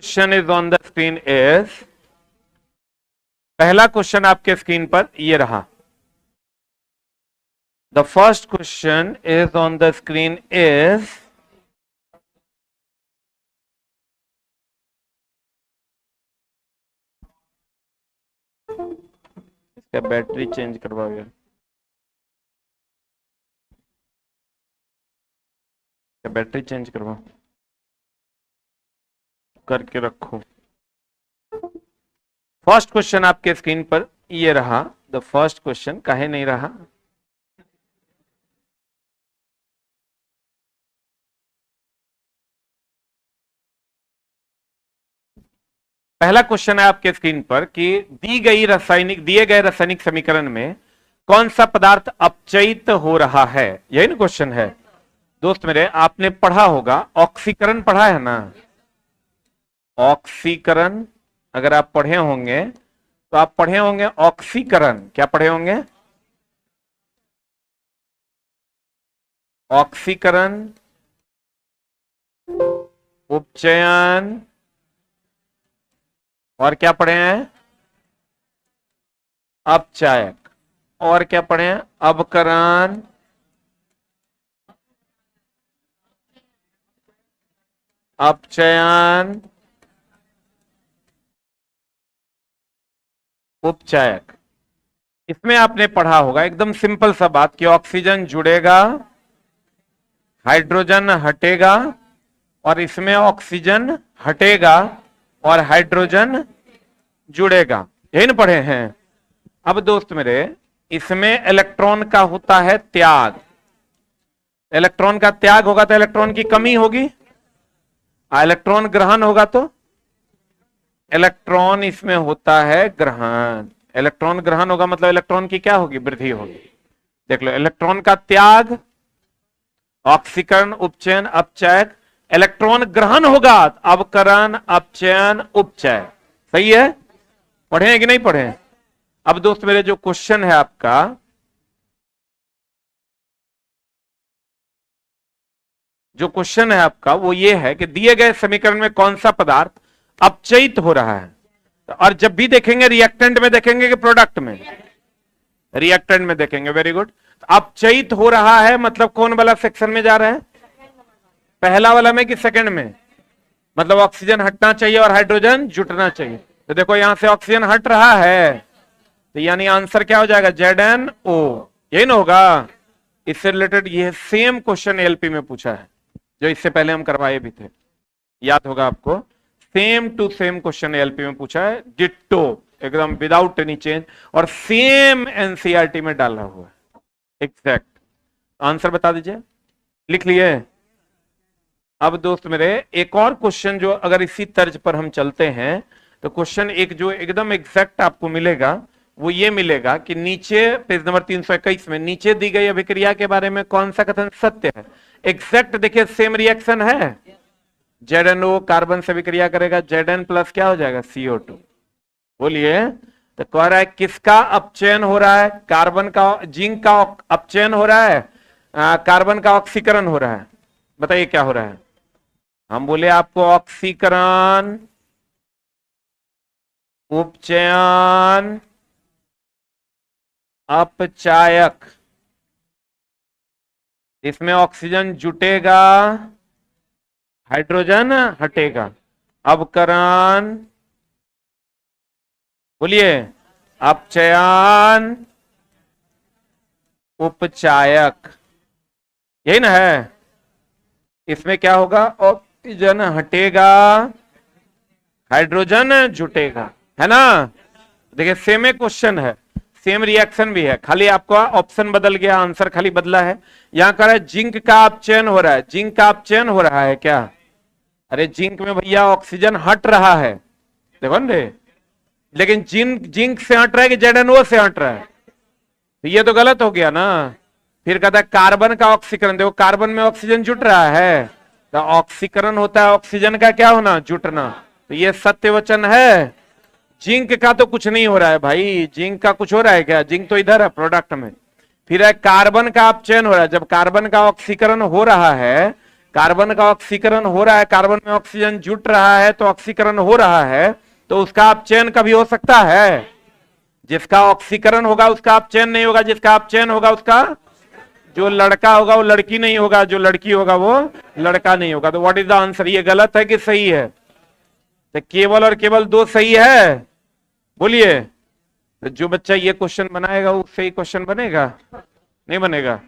Question is on the screen is, पहला question आपके screen पर ये रहा। The first question is on the screen is, इसका बैटरी चेंज करवाओगे, बैटरी चेंज करवाओ, करके रखो। फर्स्ट क्वेश्चन आपके स्क्रीन पर ये रहा। द फर्स्ट क्वेश्चन काहे नहीं रहा? पहला क्वेश्चन है आपके स्क्रीन पर कि दिए गए रासायनिक समीकरण में कौन सा पदार्थ अपचयित हो रहा है, यही ना क्वेश्चन है। दोस्त मेरे, आपने पढ़ा होगा, ऑक्सीकरण पढ़ा है ना? ऑक्सीकरण अगर आप पढ़े होंगे तो आप पढ़े होंगे ऑक्सीकरण। क्या पढ़े होंगे? ऑक्सीकरण, उपचयन, और क्या पढ़े हैं? अपचायक। और क्या पढ़े हैं? अवकरण, अपचयन, उपचायक। इसमें आपने पढ़ा होगा एकदम सिंपल सा बात कि ऑक्सीजन जुड़ेगा, हाइड्रोजन हटेगा, और इसमें ऑक्सीजन हटेगा और हाइड्रोजन जुड़ेगा। यही ना पढ़े हैं? अब दोस्त मेरे, इसमें इलेक्ट्रॉन का होता है त्याग। इलेक्ट्रॉन का त्याग होगा तो इलेक्ट्रॉन की कमी होगी, इलेक्ट्रॉन ग्रहण होगा तो इलेक्ट्रॉन इसमें होता है ग्रहण। इलेक्ट्रॉन ग्रहण होगा मतलब इलेक्ट्रॉन की क्या होगी? वृद्धि होगी। देख लो, इलेक्ट्रॉन का त्याग, ऑक्सीकरण, उपचयन, अपचयक। इलेक्ट्रॉन ग्रहण होगा, अवकरण, अपचयन, उपचय। सही है? पढ़े हैं कि नहीं पढ़े? अब दोस्त मेरे, जो क्वेश्चन है आपका, वो ये है कि दिए गए समीकरण में कौन सा पदार्थ अपचयित हो रहा है। और जब भी देखेंगे रिएक्टेंट में देखेंगे कि प्रोडक्ट में? रिएक्टेंट में देखेंगे। Very good. अपचयित हो रहा है मतलब कौन वाला सेक्शन में जा रहा है? पहला वाला में कि सेकंड में? मतलब ऑक्सीजन हटना चाहिए और हाइड्रोजन जुटना चाहिए। तो देखो यहां से ऑक्सीजन हट रहा है, तो यानी आंसर क्या हो जाएगा? ZnO। यही ना होगा? इससे रिलेटेड ये सेम क्वेश्चन एलपी में पूछा है, जो इससे पहले हम करवाए भी थे, याद होगा आपको। Same to same question LP में पूछा है, डिट्टो, एकदम विदाउट एनी चेंज, और सेम एनसीईआरटी में डाला हुआ है एग्जैक्ट। आंसर बता दीजिए, लिख लिए? अब दोस्त मेरे, एक और क्वेश्चन जो अगर इसी तर्ज पर हम चलते हैं तो क्वेश्चन एक जो एकदम एग्जैक्ट आपको मिलेगा वो ये मिलेगा कि नीचे पेज नंबर 321 में नीचे दी गई अभिक्रिया के बारे में कौन सा कथन सत्य है? एग्जैक्ट देखिए, सेम रिएक्शन है। ZnO कार्बन से अभिक्रिया करेगा, Zn प्लस क्या हो जाएगा? CO2। बोलिए, तो कह रहा है किसका अपचयन हो रहा है? कार्बन का, जिंक का अपचयन हो रहा है, कार्बन का ऑक्सीकरण हो रहा है। बताइए क्या हो रहा है? हम बोले आपको ऑक्सीकरण, उपचयन, अपचायक। इसमें ऑक्सीजन जुटेगा, हाइड्रोजन हटेगा। अवकरण, बोलिए, अपचयन, उपचायक। यही ना है? इसमें क्या होगा? ऑक्सीजन हटेगा, हाइड्रोजन जुटेगा, है ना? देखिए सेम क्वेश्चन है, सेम रिएक्शन भी है, खाली आपका ऑप्शन बदल गया, आंसर खाली बदला है। यहां कह रहा है जिंक का अपचयन हो रहा है। जिंक का अपचयन हो रहा है क्या? अरे जिंक में भैया ऑक्सीजन हट रहा है, देखो ना, लेकिन जिंक से हट रहा है कि ZnO से हट रहा है? तो ये तो गलत हो गया ना। फिर कहता है कार्बन का ऑक्सीकरण, देखो कार्बन में ऑक्सीजन जुट रहा है, तो ऑक्सीकरण होता है ऑक्सीजन का क्या होना? जुटना। तो ये सत्य वचन है। जिंक का तो कुछ नहीं हो रहा है भाई, जिंक का कुछ हो रहा है क्या? जिंक तो इधर है प्रोडक्ट में। फिर है कार्बन का अपचयन हो रहा है। जब कार्बन का ऑक्सीकरण हो रहा है कार्बन का ऑक्सीकरण हो रहा है, कार्बन में ऑक्सीजन जुट रहा है तो ऑक्सीकरण हो रहा है, तो उसका अपचयन कभी हो सकता है? जिसका ऑक्सीकरण होगा उसका अपचयन नहीं होगा, जिसका अपचयन होगा उसका, जो लड़का होगा वो लड़की नहीं होगा, जो लड़की होगा वो लड़का नहीं होगा। तो व्हाट इज द आंसर? ये गलत है कि सही है? तो केवल और केवल दो सही है, बोलिए। तो जो बच्चा ये क्वेश्चन बनाएगा वो सही क्वेश्चन बनेगा? नहीं बनेगा।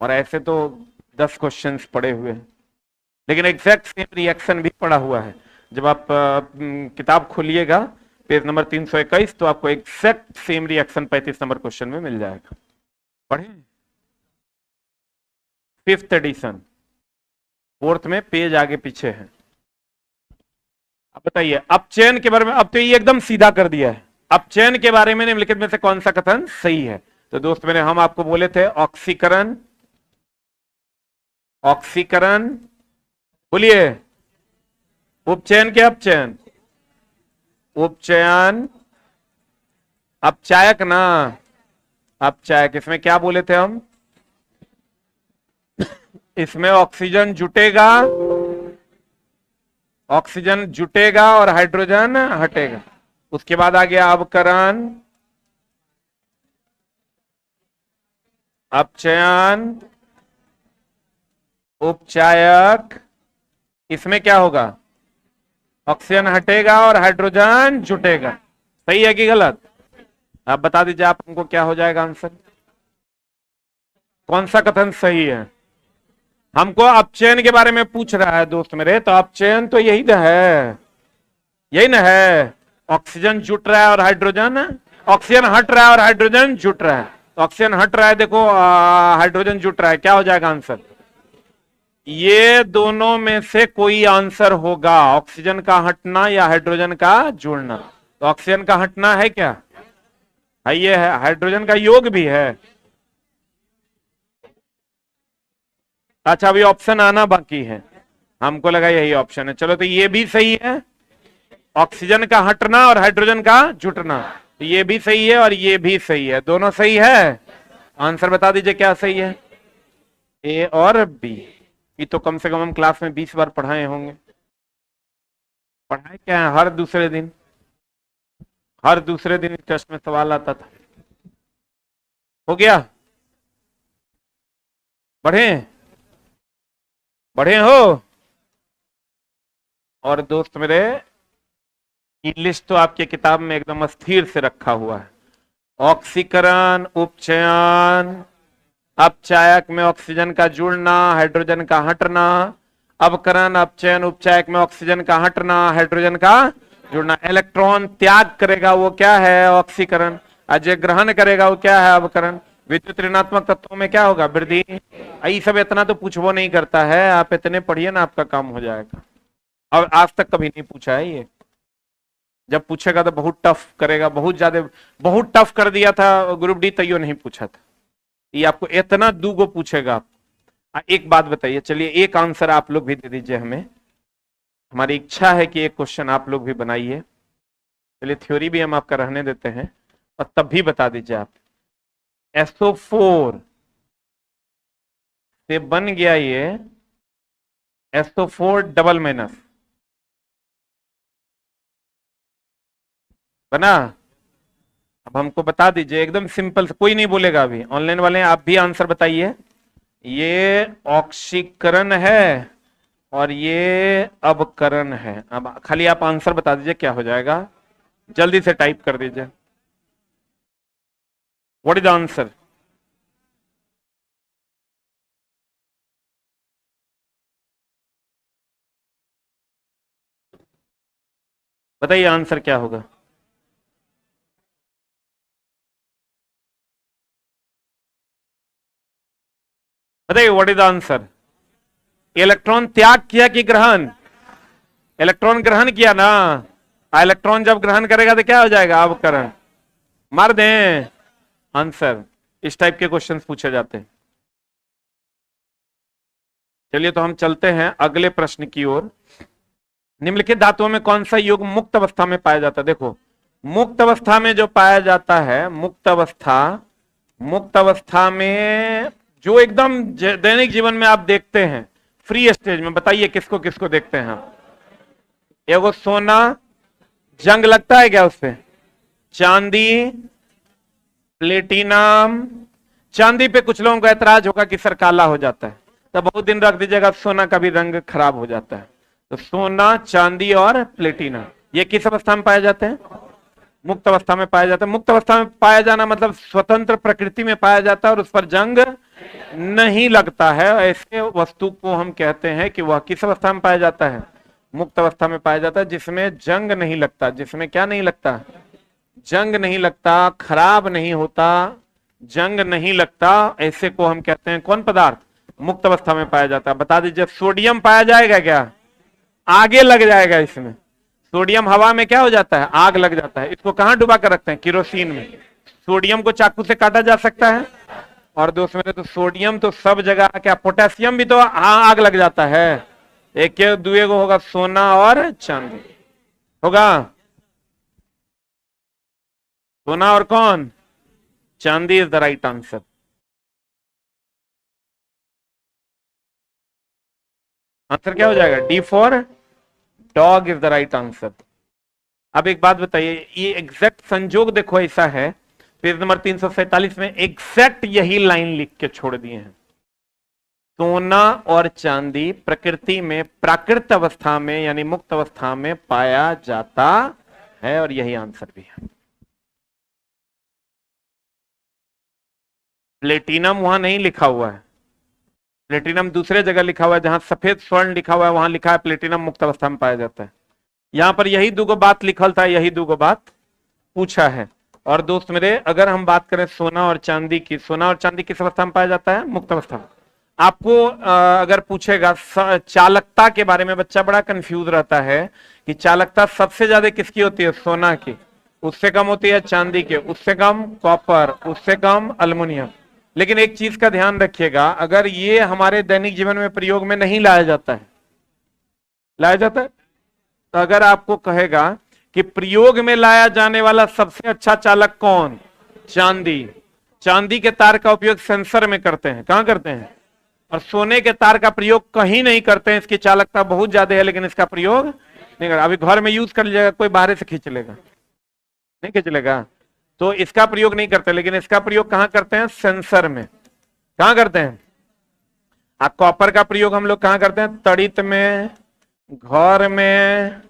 और ऐसे तो 10 क्वेश्चंस पड़े हुए हैं, लेकिन एग्जैक्ट सेम रिएक्शन भी पड़ा हुआ है। जब आप किताब खोलिएगा पेज नंबर 321 तो आपको exact same reaction 35 number question में मिल जाएगा। पढ़े 5th एडिशन, 4th में पेज आगे पीछे है। अब बताइए अपचयन के बारे में, अब तो ये एकदम सीधा कर दिया है। अपचयन के बारे में निम्नलिखित में से कौन सा कथन सही है? तो दोस्त मैंने हम आपको बोले थे ऑक्सीकरण, ऑक्सीकरण, बोलिए, उपचयन के अपचयन, उपचयन, अपचायक ना, अपचायक। इसमें क्या बोले थे हम? इसमें ऑक्सीजन जुटेगा, ऑक्सीजन जुटेगा और हाइड्रोजन हटेगा। उसके बाद आ गया अवकरण, अपचयन, उपचायक। इसमें क्या होगा? ऑक्सीजन हटेगा और हाइड्रोजन जुटेगा। सही है कि गलत? आप बता दीजिए, आप हमको क्या हो जाएगा आंसर? कौन सा कथन सही है? हमको अपचयन के बारे में पूछ रहा है दोस्त मेरे, तो अपचयन तो यही ना है, यही ना है। ऑक्सीजन जुट रहा है और हाइड्रोजन, ऑक्सीजन हट रहा है और हाइड्रोजन जुट रहा है। तो ऑक्सीजन हट रहा है, देखो हाइड्रोजन जुट रहा है, क्या हो जाएगा आंसर? ये दोनों में से कोई आंसर होगा, ऑक्सीजन का हटना या हाइड्रोजन का जुड़ना। तो ऑक्सीजन का हटना है क्या? है, ये है। हाइड्रोजन का योग भी है। अच्छा अभी ऑप्शन आना बाकी है, हमको लगा यही ऑप्शन है। चलो तो ये भी सही है, ऑक्सीजन का हटना और हाइड्रोजन का जुटना, तो ये भी सही है और ये भी सही है, दोनों सही है। आंसर बता दीजिए क्या सही है? ए और बी। ये तो कम से कम हम क्लास में 20 बार पढ़ाए होंगे। पढ़ाए क्या है? हर दूसरे दिन, हर दूसरे दिन टेस्ट में सवाल आता था। हो गया? बढ़े, बढ़े हो? और दोस्त मेरे इंग्लिश तो आपके किताब में एकदम स्थिर से रखा हुआ है। ऑक्सीकरण, उपचयन, अपचायक में ऑक्सीजन का जुड़ना, हाइड्रोजन का हटना, अवकरण, अपचयन, उपचायक में ऑक्सीजन का हटना, हाइड्रोजन का जुड़ना। इलेक्ट्रॉन त्याग करेगा वो क्या है? ऑक्सीकरण। अजय ग्रहण करेगा वो क्या है? अवकरण। विद्युत ऋणात्मक तत्वों में क्या होगा? वृद्धि। ये सब इतना तो पूछो नहीं करता है, आप इतने पढ़िए ना, आपका काम हो जाएगा। और आज तक कभी नहीं पूछा है ये, जब पूछेगा तो बहुत टफ करेगा, बहुत ज्यादा, बहुत टफ कर दिया था ग्रुप डी, तैयो नहीं पूछा था। ये आपको इतना दूगो पूछेगा। एक बात बताइए, चलिए एक आंसर आप लोग भी दे दीजिए हमें, हमारी इच्छा है कि एक क्वेश्चन आप लोग भी बनाइए। चलिए थ्योरी भी हम आपका रहने देते हैं, और तब भी बता दीजिए आप। SO4 से बन गया ये SO4 डबल माइनस, बना। अब हमको बता दीजिए एकदम सिंपल, कोई नहीं बोलेगा अभी, ऑनलाइन वाले आप भी आंसर बताइए। ये ऑक्सीकरण है और ये अवकरण है। अब खाली आप आंसर बता दीजिए क्या हो जाएगा, जल्दी से टाइप कर दीजिए। What is the answer? बताइए आंसर क्या होगा? बताइए what is the answer? Electron त्याग किया कि ग्रहण? इलेक्ट्रॉन ग्रहण किया ना। इलेक्ट्रॉन जब ग्रहण करेगा तो क्या हो जाएगा? अवकरण। मार दें आंसर। इस टाइप के क्वेश्चंस पूछे जाते हैं। चलिए तो हम चलते हैं अगले प्रश्न की ओर। निम्नलिखित धातुओं में कौन सा युग्म मुक्त अवस्था में पाया जाता है? देखो मुक्त अवस्था में जो पाया जाता है, मुक्त अवस्था में जो एकदम दैनिक जीवन में आप देखते हैं फ्री स्टेज में, बताइए किसको किसको देखते हैं आप? एगो सोना, जंग लगता है क्या उससे? चांदी, प्लेटिनम। चांदी पे कुछ लोगों को ऐतराज होगा कि सर काला हो जाता है, तो बहुत दिन रख दीजिएगा, सोना का भी रंग खराब हो जाता है। तो सोना, चांदी और प्लेटिनम ये किस अवस्था में पाए जाते हैं? मुक्त अवस्था में पाया जाता है। मुक्त अवस्था में पाया जाना मतलब स्वतंत्र प्रकृति में पाया जाता है और उस पर जंग नहीं लगता है। ऐसे वस्तु को हम कहते हैं कि वह किस अवस्था में पाया जाता है? मुक्त अवस्था में पाया जाता है, जिसमें जंग नहीं लगता। जिसमें क्या नहीं लगता? जंग नहीं लगता, खराब नहीं होता, जंग नहीं लगता। ऐसे को हम कहते हैं कौन पदार्थ? मुक्त अवस्था में पाया जाता है। बता दीजिए, सोडियम पाया जाएगा क्या? आगे लग जाएगा इसमें। सोडियम हवा में क्या हो जाता है? आग लग जाता है। इसको कहां डुबा कर रखते हैं? किरोसिन में। सोडियम को चाकू से काटा जा सकता है? और दोस्त मेरे, तो सोडियम तो सब जगह, क्या पोटेशियम भी तो आग लग जाता है। एक दुए को होगा सोना और चांदी होगा। सोना और कौन? चांदी is the right answer. Answer क्या हो जाएगा? D for dog is the right answer. अब एक बात बताइए, ये एग्जैक्ट संजोग देखो ऐसा है, पेज नंबर 347 में एग्जैक्ट यही लाइन लिख के छोड़ दिए हैं। सोना और चांदी प्रकृति में प्राकृत अवस्था में यानी मुक्त अवस्था में पाया जाता है, और यही आंसर भी है। प्लेटिनम वहां नहीं लिखा हुआ है, प्लेटिनम दूसरे जगह लिखा हुआ है। जहां सफेद स्वर्ण लिखा हुआ है वहां लिखा है प्लेटिनम मुक्त अवस्था में पाया जाता है। यहां पर यही दूगो बात लिखल था, यही दूगो बात पूछा है। और दोस्त मेरे, अगर हम बात करें सोना और चांदी की, सोना और चांदी किस अवस्था में पाया जाता है? मुक्त अवस्था में। आपको अगर पूछेगा चालकता के बारे में, बच्चा बड़ा कंफ्यूज रहता है कि चालकता सबसे ज्यादा किसकी होती है? सोना की। उससे कम होती है चांदी के, उससे कम कॉपर, उससे कम अल्युमिनियम। लेकिन एक चीज का ध्यान रखिएगा, अगर ये हमारे दैनिक जीवन में प्रयोग में नहीं लाया जाता है, लाया जाता है, तो अगर आपको कहेगा कि प्रयोग में लाया जाने वाला सबसे अच्छा चालक कौन? चांदी। चांदी के तार का उपयोग सेंसर में करते हैं। कहां करते हैं? और सोने के तार का प्रयोग कहीं नहीं करते हैं। इसकी चालकता बहुत ज्यादा है लेकिन इसका प्रयोग नहीं करते। अभी घर में यूज कर लीजिएगा, कोई बाहर से खींच लेगा? नहीं खींच लेगा। तो इसका प्रयोग नहीं करते, लेकिन इसका प्रयोग कहां करते हैं? सेंसर में। कहां करते हैं? कॉपर का प्रयोग हम लोग कहां करते हैं? तड़ित में, घर में,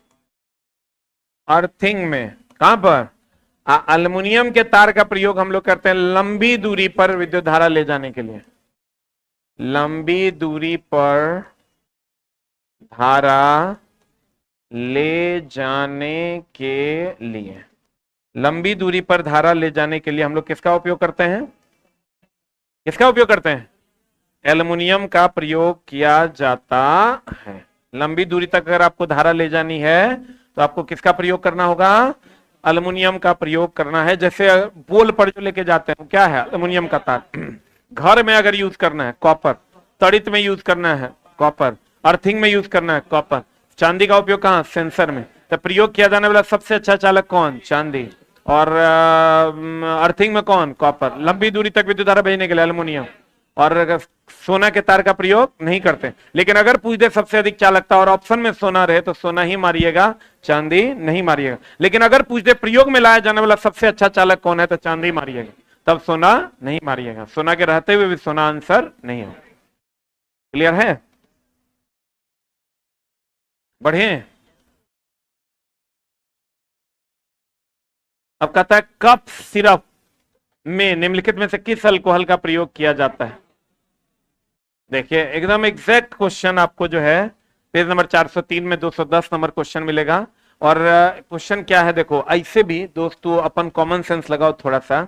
अर्थिंग में। कहां पर? अल्युमिनियम के तार का प्रयोग हम लोग करते हैं लंबी दूरी पर विद्युत धारा ले जाने के लिए। लंबी दूरी पर धारा ले जाने के लिए, लंबी दूरी पर धारा ले जाने के लिए हम लोग किसका उपयोग करते हैं? किसका उपयोग करते हैं? एल्युमिनियम का प्रयोग किया जाता है। लंबी दूरी तक अगर आपको धारा ले जानी है तो आपको किसका प्रयोग करना होगा? एल्युमिनियम का प्रयोग करना है। जैसे पोल पर जो लेके जाते हैं क्या है? एल्युमिनियम का तार। घर में अगर यूज करना है कॉपर, तड़ित में यूज करना है कॉपर, अर्थिंग में यूज करना है कॉपर। चांदी का उपयोग कहां? सेंसर में। तो प्रयोग किया जाने वाला सबसे अच्छा चालक कौन? चांदी। और अर्थिंग में कौन? कॉपर। लंबी दूरी तक विद्युत धारा भेजने के लिए एल्युमिनियम। और सोना के तार का प्रयोग नहीं करते। लेकिन अगर पूछ दे सबसे अधिक चालकता और ऑप्शन में सोना रहे तो सोना ही मारिएगा, चांदी नहीं मारिएगा। लेकिन अगर पूछ दे प्रयोग में लाया जाने वाला सबसे अच्छा चालक कौन है तो चांदी मारिएगा, तब सोना नहीं मारिएगा। सोना के रहते हुए भी सोना आंसर नहीं है। क्लियर है? बढ़िए। अब कहता है कप सिरप में निम्नलिखित में से किस अल्कोहल का प्रयोग किया जाता है? देखिए एकदम एग्जैक्ट क्वेश्चन आपको जो है पेज नंबर 403 में 210 नंबर क्वेश्चन मिलेगा। और क्वेश्चन क्या है देखो, ऐसे भी दोस्तों अपन कॉमन सेंस लगाओ थोड़ा सा,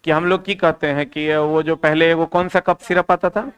कि हम लोग की कहते हैं कि वो जो पहले वो कौन सा कप सिरप आता था?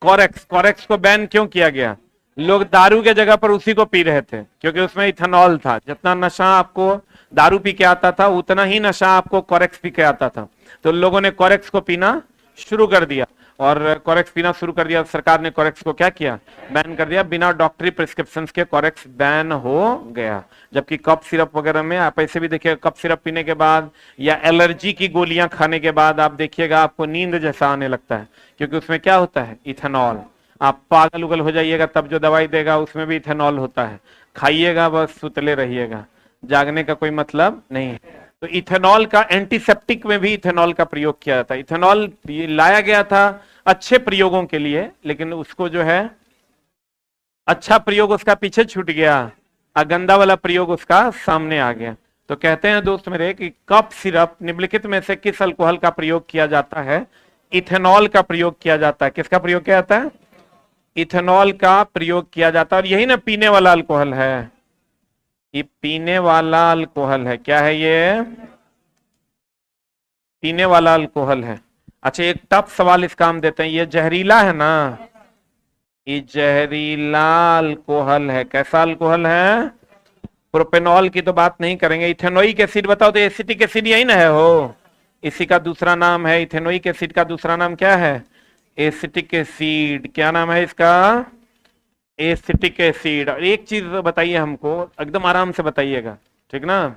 कॉरेक्स। कॉरेक्स को बैन क्यों किया गया? लोग दारू के जगह पर उसी को पी रहे थे क्योंकि उसमें इथेनॉल था। जितना नशा आपको दारू पी के आता था उतना ही नशा आपको कॉरेक्स पी के आता था, तो लोगों ने कॉरेक्स को पीना शुरू कर दिया। और कोरेक्स पीना शुरू कर दिया। सरकार ने कोरेक्स को क्या किया, बैन कर दिया। बिना डॉक्टरी प्रिस्क्रिप्शन के कोरेक्स बैन हो गया। जबकि कफ सिरप वगैरह में आप ऐसे भी देखिएगा, कफ सिरप पीने के बाद या एलर्जी की गोलियां खाने के बाद आप देखिएगा आपको नींद जैसा आने लगता है, क्योंकि उसमें क्या होता है, इथेनॉल। आप पागल उगल हो जाइएगा तब जो दवाई देगा उसमें भी इथेनॉल होता है। खाइएगा बस सुतले रहिएगा, जागने का कोई मतलब नहीं है। तो इथेनॉल का एंटीसेप्टिक में भी इथेनॉल का प्रयोग किया जाता है। इथेनॉल लाया गया था अच्छे प्रयोगों के लिए, लेकिन उसको जो है अच्छा प्रयोग उसका पीछे छूट गया, गंदा वाला प्रयोग उसका सामने आ गया। तो कहते हैं दोस्त मेरे कि कफ सिरप निम्नलिखित में से किस अल्कोहल का प्रयोग किया जाता है, इथेनॉल का प्रयोग किया जाता है। किसका प्रयोग किया जाता है, इथेनॉल का प्रयोग किया जाता है। और यही ना पीने वाला अल्कोहल है, ये पीने वाला अल्कोहल है। क्या है ये, पीने वाला अल्कोहल है। अच्छा एक टफ सवाल इसका हम देते हैं, ये जहरीला है ना, ये जहरीला अल्कोहल है। कैसा अल्कोहल है, प्रोपेनॉल की तो बात नहीं करेंगे। इथेनोइक एसिड बताओ तो एसिटिक एसिड यही ना है हो, इसी का दूसरा नाम है इथेनोइक एसिड का दूसरा नाम क्या है, एसिटिक एसिड। क्या नाम है इसका, एसिटिक एसिड। और एक चीज बताइए हमको, एकदम आराम से बताइएगा, ठीक ना।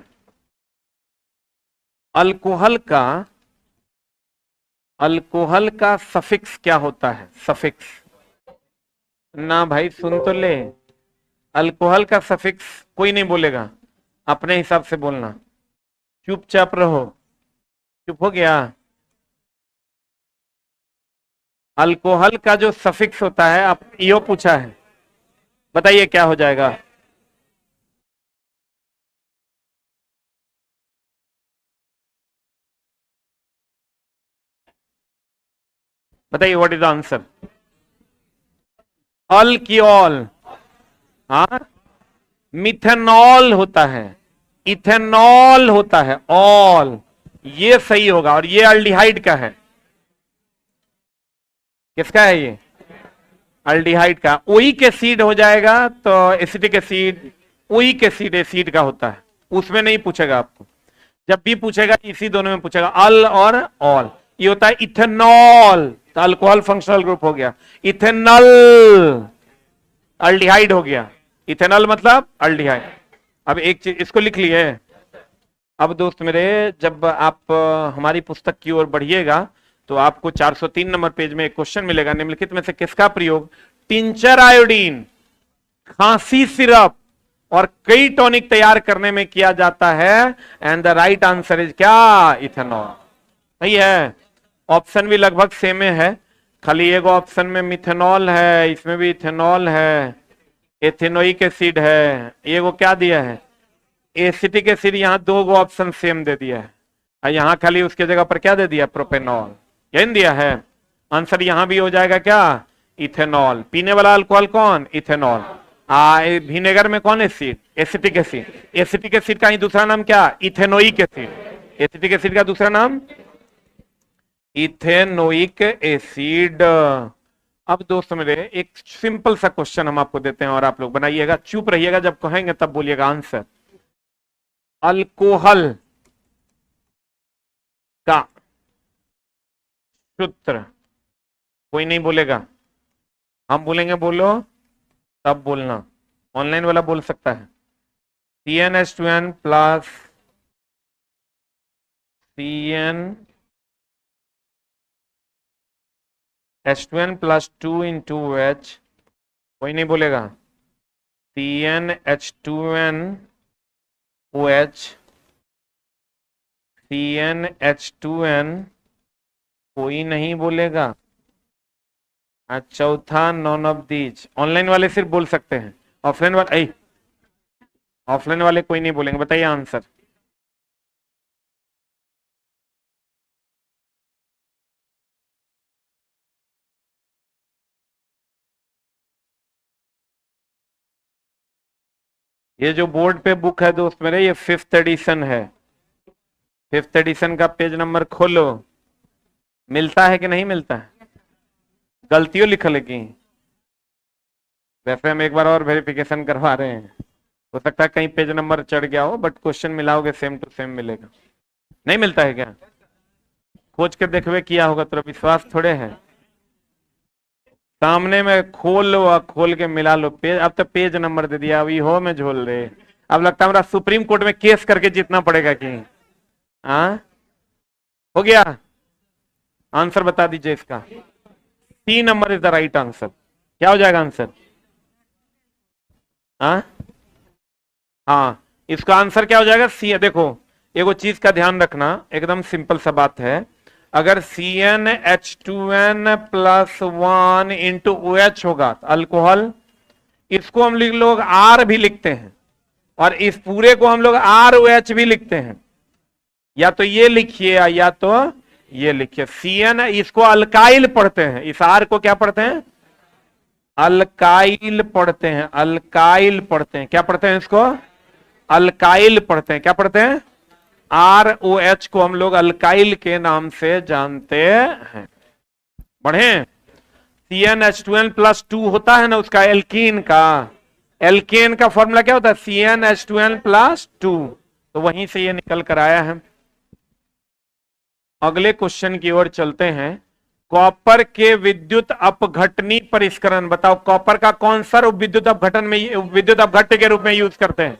अल्कोहल का सफिक्स क्या होता है, सफिक्स ना भाई, सुन तो ले। अल्कोहल का सफिक्स कोई नहीं बोलेगा, अपने हिसाब से बोलना, चुपचाप रहो। चुप हो गया। अल्कोहल का जो सफिक्स होता है, आप यो पूछा है, बताइए क्या हो जाएगा। बताइए व्हाट इज द आंसर, अल्कियोल। हाँ, मिथेनॉल होता है, इथेनॉल होता है, ऑल, ये सही होगा। और ये अल्डिहाइड का है। किसका है ये, अल्डिहाइड का। ओइक एसिड हो जाएगा तो acetic acid, oic acid acid का होता है, उसमें नहीं पूछेगा आपको। जब भी पूछेगा इसी दोनों में पूछेगा, अल और ऑल। ये होता है इथेनॉल, तो अल्कोहल फंक्शनल ग्रुप हो गया। इथेनॉल अल्डिहाइड हो गया, इथेनॉल मतलब अल्डिहाइड। अब एक चीज इसको लिख लिए। अब दोस्त मेरे, जब आप हमारी पुस्तक की ओर बढ़िएगा तो आपको 403 नंबर पेज में एक क्वेश्चन मिलेगा, निम्नलिखित में से किसका प्रयोग टिंचर आयोडीन, खांसी सिरप और कई टॉनिक तैयार करने में किया जाता है। And the right answer is क्या, इथेनॉल। सही है। ऑप्शन भी लगभग सेम है, खाली एक ऑप्शन में मिथेनॉल है, इसमें भी इथेनॉल है, एथेनोइक एसिड है, ये वो क्या दिया है, एसिटिक एसिड। यहाँ दो गो ऑप्शन सेम दे दिया है, और यहाँ खाली उसके जगह पर क्या दे दिया, प्रोपेनॉल, यही दिया है। आंसर यहाँ भी हो जाएगा क्या, इथेनॉल। पीने वाला अल्कोहल कौन, इथेनॉल। विनेगर में कौन acid, acetic acid. Acetic acid का ही दूसरा नाम क्या, इथेनोइक एसिड। एसिटिक एसिड का दूसरा नाम इथेनोइक एसिड। अब दोस्तों मेरे, एक सिंपल सा क्वेश्चन हम आपको देते हैं और आप लोग बनाइएगा, चुप रहिएगा, जब कहेंगे तब बोलिएगा आंसर। अल्कोहल का सूत्र, कोई नहीं बोलेगा, हम बोलेंगे बोलो तब बोलना। ऑनलाइन वाला बोल सकता है, CnH2n plus CnH2n plus 2 into H, कोई नहीं बोलेगा, CnH2n OH, CnH2n, कोई नहीं बोलेगा। चौथा नॉन ऑफ दीज। ऑनलाइन वाले सिर्फ बोल सकते हैं, ऑफलाइन वाले कोई नहीं बोलेंगे। बताइए आंसर। ये जो बोर्ड पे बुक है दोस्त मेरे, ये 5th एडिशन है। 5th एडिशन का पेज नंबर खोलो, मिलता है कि नहीं मिलता है, गलतियों लिखल है कि। वैसे हम एक बार और वेरिफिकेशन करवा रहे हैं, हो सकता है कहीं पेज नंबर चढ़ गया हो, बट क्वेश्चन मिलाओगे सेम टू सेम मिलेगा। नहीं मिलता है क्या, खोज के देखवे किया होगा तो विश्वास थोड़े है। सामने में खोल लो और खोल के मिला लो पेज। अब तो पेज नंबर दे दिया, अभी हो में झोल रहे। अब लगता है मेरा सुप्रीम कोर्ट में केस करके जीतना पड़ेगा कि हाँ हो गया। आंसर बता दीजिए इसका। C number is the right answer. क्या हो जाएगा आंसर? हाँ हाँ, इसका आंसर क्या हो जाएगा? सी है। देखो एगो चीज का ध्यान रखना, एकदम सिंपल सा बात है। अगर CnH2n प्लस 1 इंटू OH होगा अल्कोहल, इसको हम लोग R भी लिखते हैं और इस पूरे को हम लोग ROH भी लिखते हैं। या तो ये लिखिए या तो ये लिखिए। Cn इसको अल्काइल पढ़ते हैं, इस R को क्या पढ़ते हैं? अल्काइल पढ़ते हैं। अल्काइल पढ़ते हैं, क्या पढ़ते हैं इसको? अल्काइल पढ़ते हैं। क्या पढ़ते हैं? ROH को हम लोग अल्काइल के नाम से जानते हैं। बढ़े। CnH2n प्लस 2 होता है ना उसका एल्कीन का, एल्केन का फॉर्मूला क्या होता है? CnH2n plus 2। तो वहीं से ये निकल कर आया है। अगले क्वेश्चन की ओर चलते हैं। कॉपर के विद्युत अपघटनी परिष्करण बताओ। कॉपर का कौन सा रूप विद्युत अपघटन में, विद्युत अपघट्य के रूप में यूज करते हैं?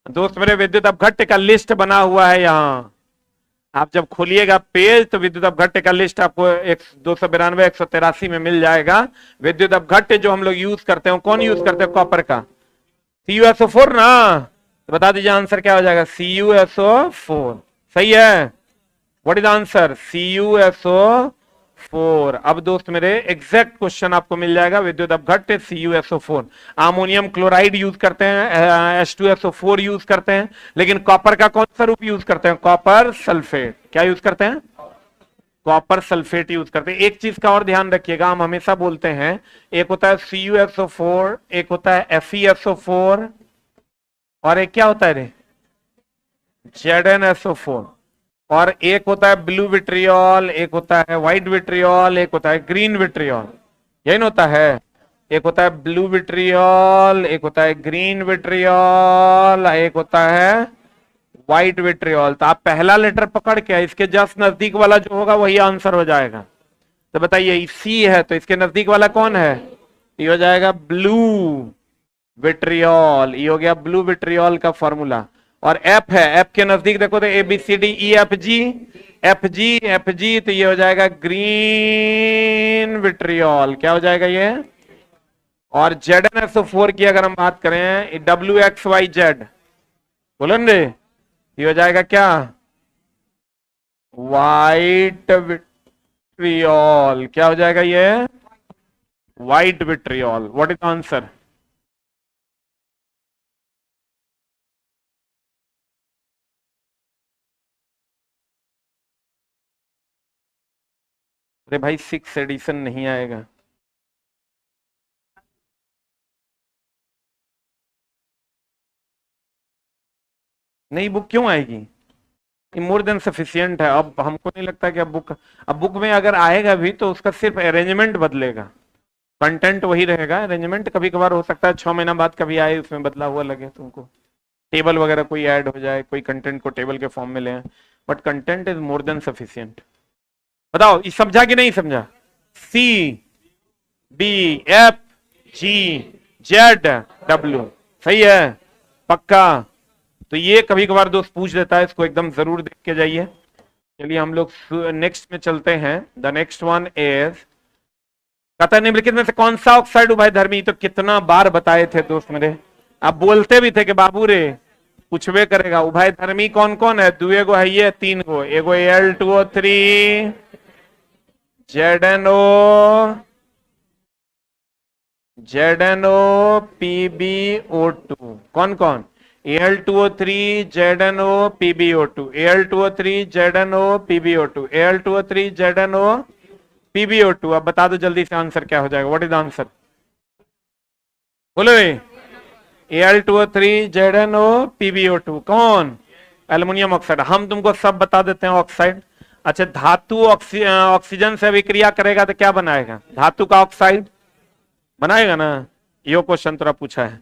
दोस्त मेरे विद्युत अपघट्य का लिस्ट बना हुआ है यहां। आप जब खोलिएगा पेज तो विद्युत अपघट्य का लिस्ट आपको 292 183 में मिल जाएगा। विद्युत अपघट्य जो हम लोग यूज करते हैं कौन यूज करते हैं? कॉपर का CuSO4 ना। तो बता दीजिए आंसर क्या हो जाएगा? CuSO4 सही है। What is answer? CuSO4। अब दोस्त मेरे एग्जैक्ट क्वेश्चन आपको मिल जाएगा। विद्युत अपघट्य CuSO4। अमोनियम क्लोराइड यूज करते हैं, H2SO4 यूज करते हैं, लेकिन कॉपर का कौन सा रूप यूज करते हैं? Copper sulphate. क्या यूज करते हैं? कॉपर सल्फेट यूज करते हैं। एक चीज का और ध्यान रखिएगा, हम हमेशा बोलते हैं एक होता है CuSO4, एक होता है FeSO4 और एक क्या होता है रे? ZnSO4। और एक होता है ब्लू विट्रियोल, एक होता है व्हाइट विट्रियोल, एक होता है ग्रीन विट्रियोल। यही ना होता है? एक होता है ब्लू विट्रियोल, एक होता है ग्रीन विट्रियोल, एक होता है व्हाइट विट्रियोल। तो आप पहला लेटर पकड़ के इसके जस्ट नजदीक वाला जो होगा वही आंसर हो जाएगा। तो बताइए सी है तो इसके नजदीक वाला कौन है? ये हो जाएगा ब्लू विट्रियोल। ये हो गया ब्लू विट्रियोल का फॉर्मूला। और एफ है, एफ के नजदीक देखो तो ABCDEFG तो ये हो जाएगा ग्रीन विट्रियोल। क्या हो जाएगा ये? और ZnSO4 की अगर हम बात करें WXYZ बोलो रे, ये हो जाएगा क्या? White vitriol. क्या हो जाएगा ये? White vitriol. What is answer? अरे भाई 6th एडिशन नहीं आएगा। नहीं बुक क्यों आएगी? ये मोर देन सफिशियंट है। अब हमको नहीं लगता कि अब बुक में अगर आएगा भी तो उसका सिर्फ अरेंजमेंट बदलेगा, कंटेंट वही रहेगा। अरेंजमेंट कभी कभार हो सकता है 6 महीना बाद कभी आए उसमें बदला हुआ लगे तुमको, टेबल वगैरह कोई ऐड हो जाए, कोई कंटेंट को टेबल के फॉर्म में ले, but content is more than sufficient. बताओ ये समझा कि नहीं समझा? CBEFGZW सही है पक्का? तो ये कभी कभार दोस्त पूछ देता है, इसको एकदम जरूर देख के जाइए। चलिए हम लोग नेक्स्ट में चलते हैं। द नेक्स्ट वन इज कहता है निम्नलिखित में से कौन सा ऑक्साइड उभयधर्मी? तो कितना बार बताए थे दोस्त मेरे, आप बोलते भी थे कि बाबू रे पूछवे करेगा। उभयधर्मी कौन कौन है? दुए गो है ये, 3 गो, एगो Al2O3 ZNO PbO2। कौन कौन? Al2O3 ZNO PbO2, Al2O3 ZNO PbO2, Al2O3 ZNO PbO2। अब बता दो जल्दी से आंसर क्या हो जाएगा? What is answer? बोलो Al2O3 ZNO PbO2 कौन? Aluminium oxide. हम तुमको सब बता देते हैं ऑक्साइड। अच्छा धातु ऑक्सीजन से अभिक्रिया करेगा तो क्या बनाएगा? धातु का ऑक्साइड बनाएगा ना। ये क्वेश्चन थोड़ा पूछा है।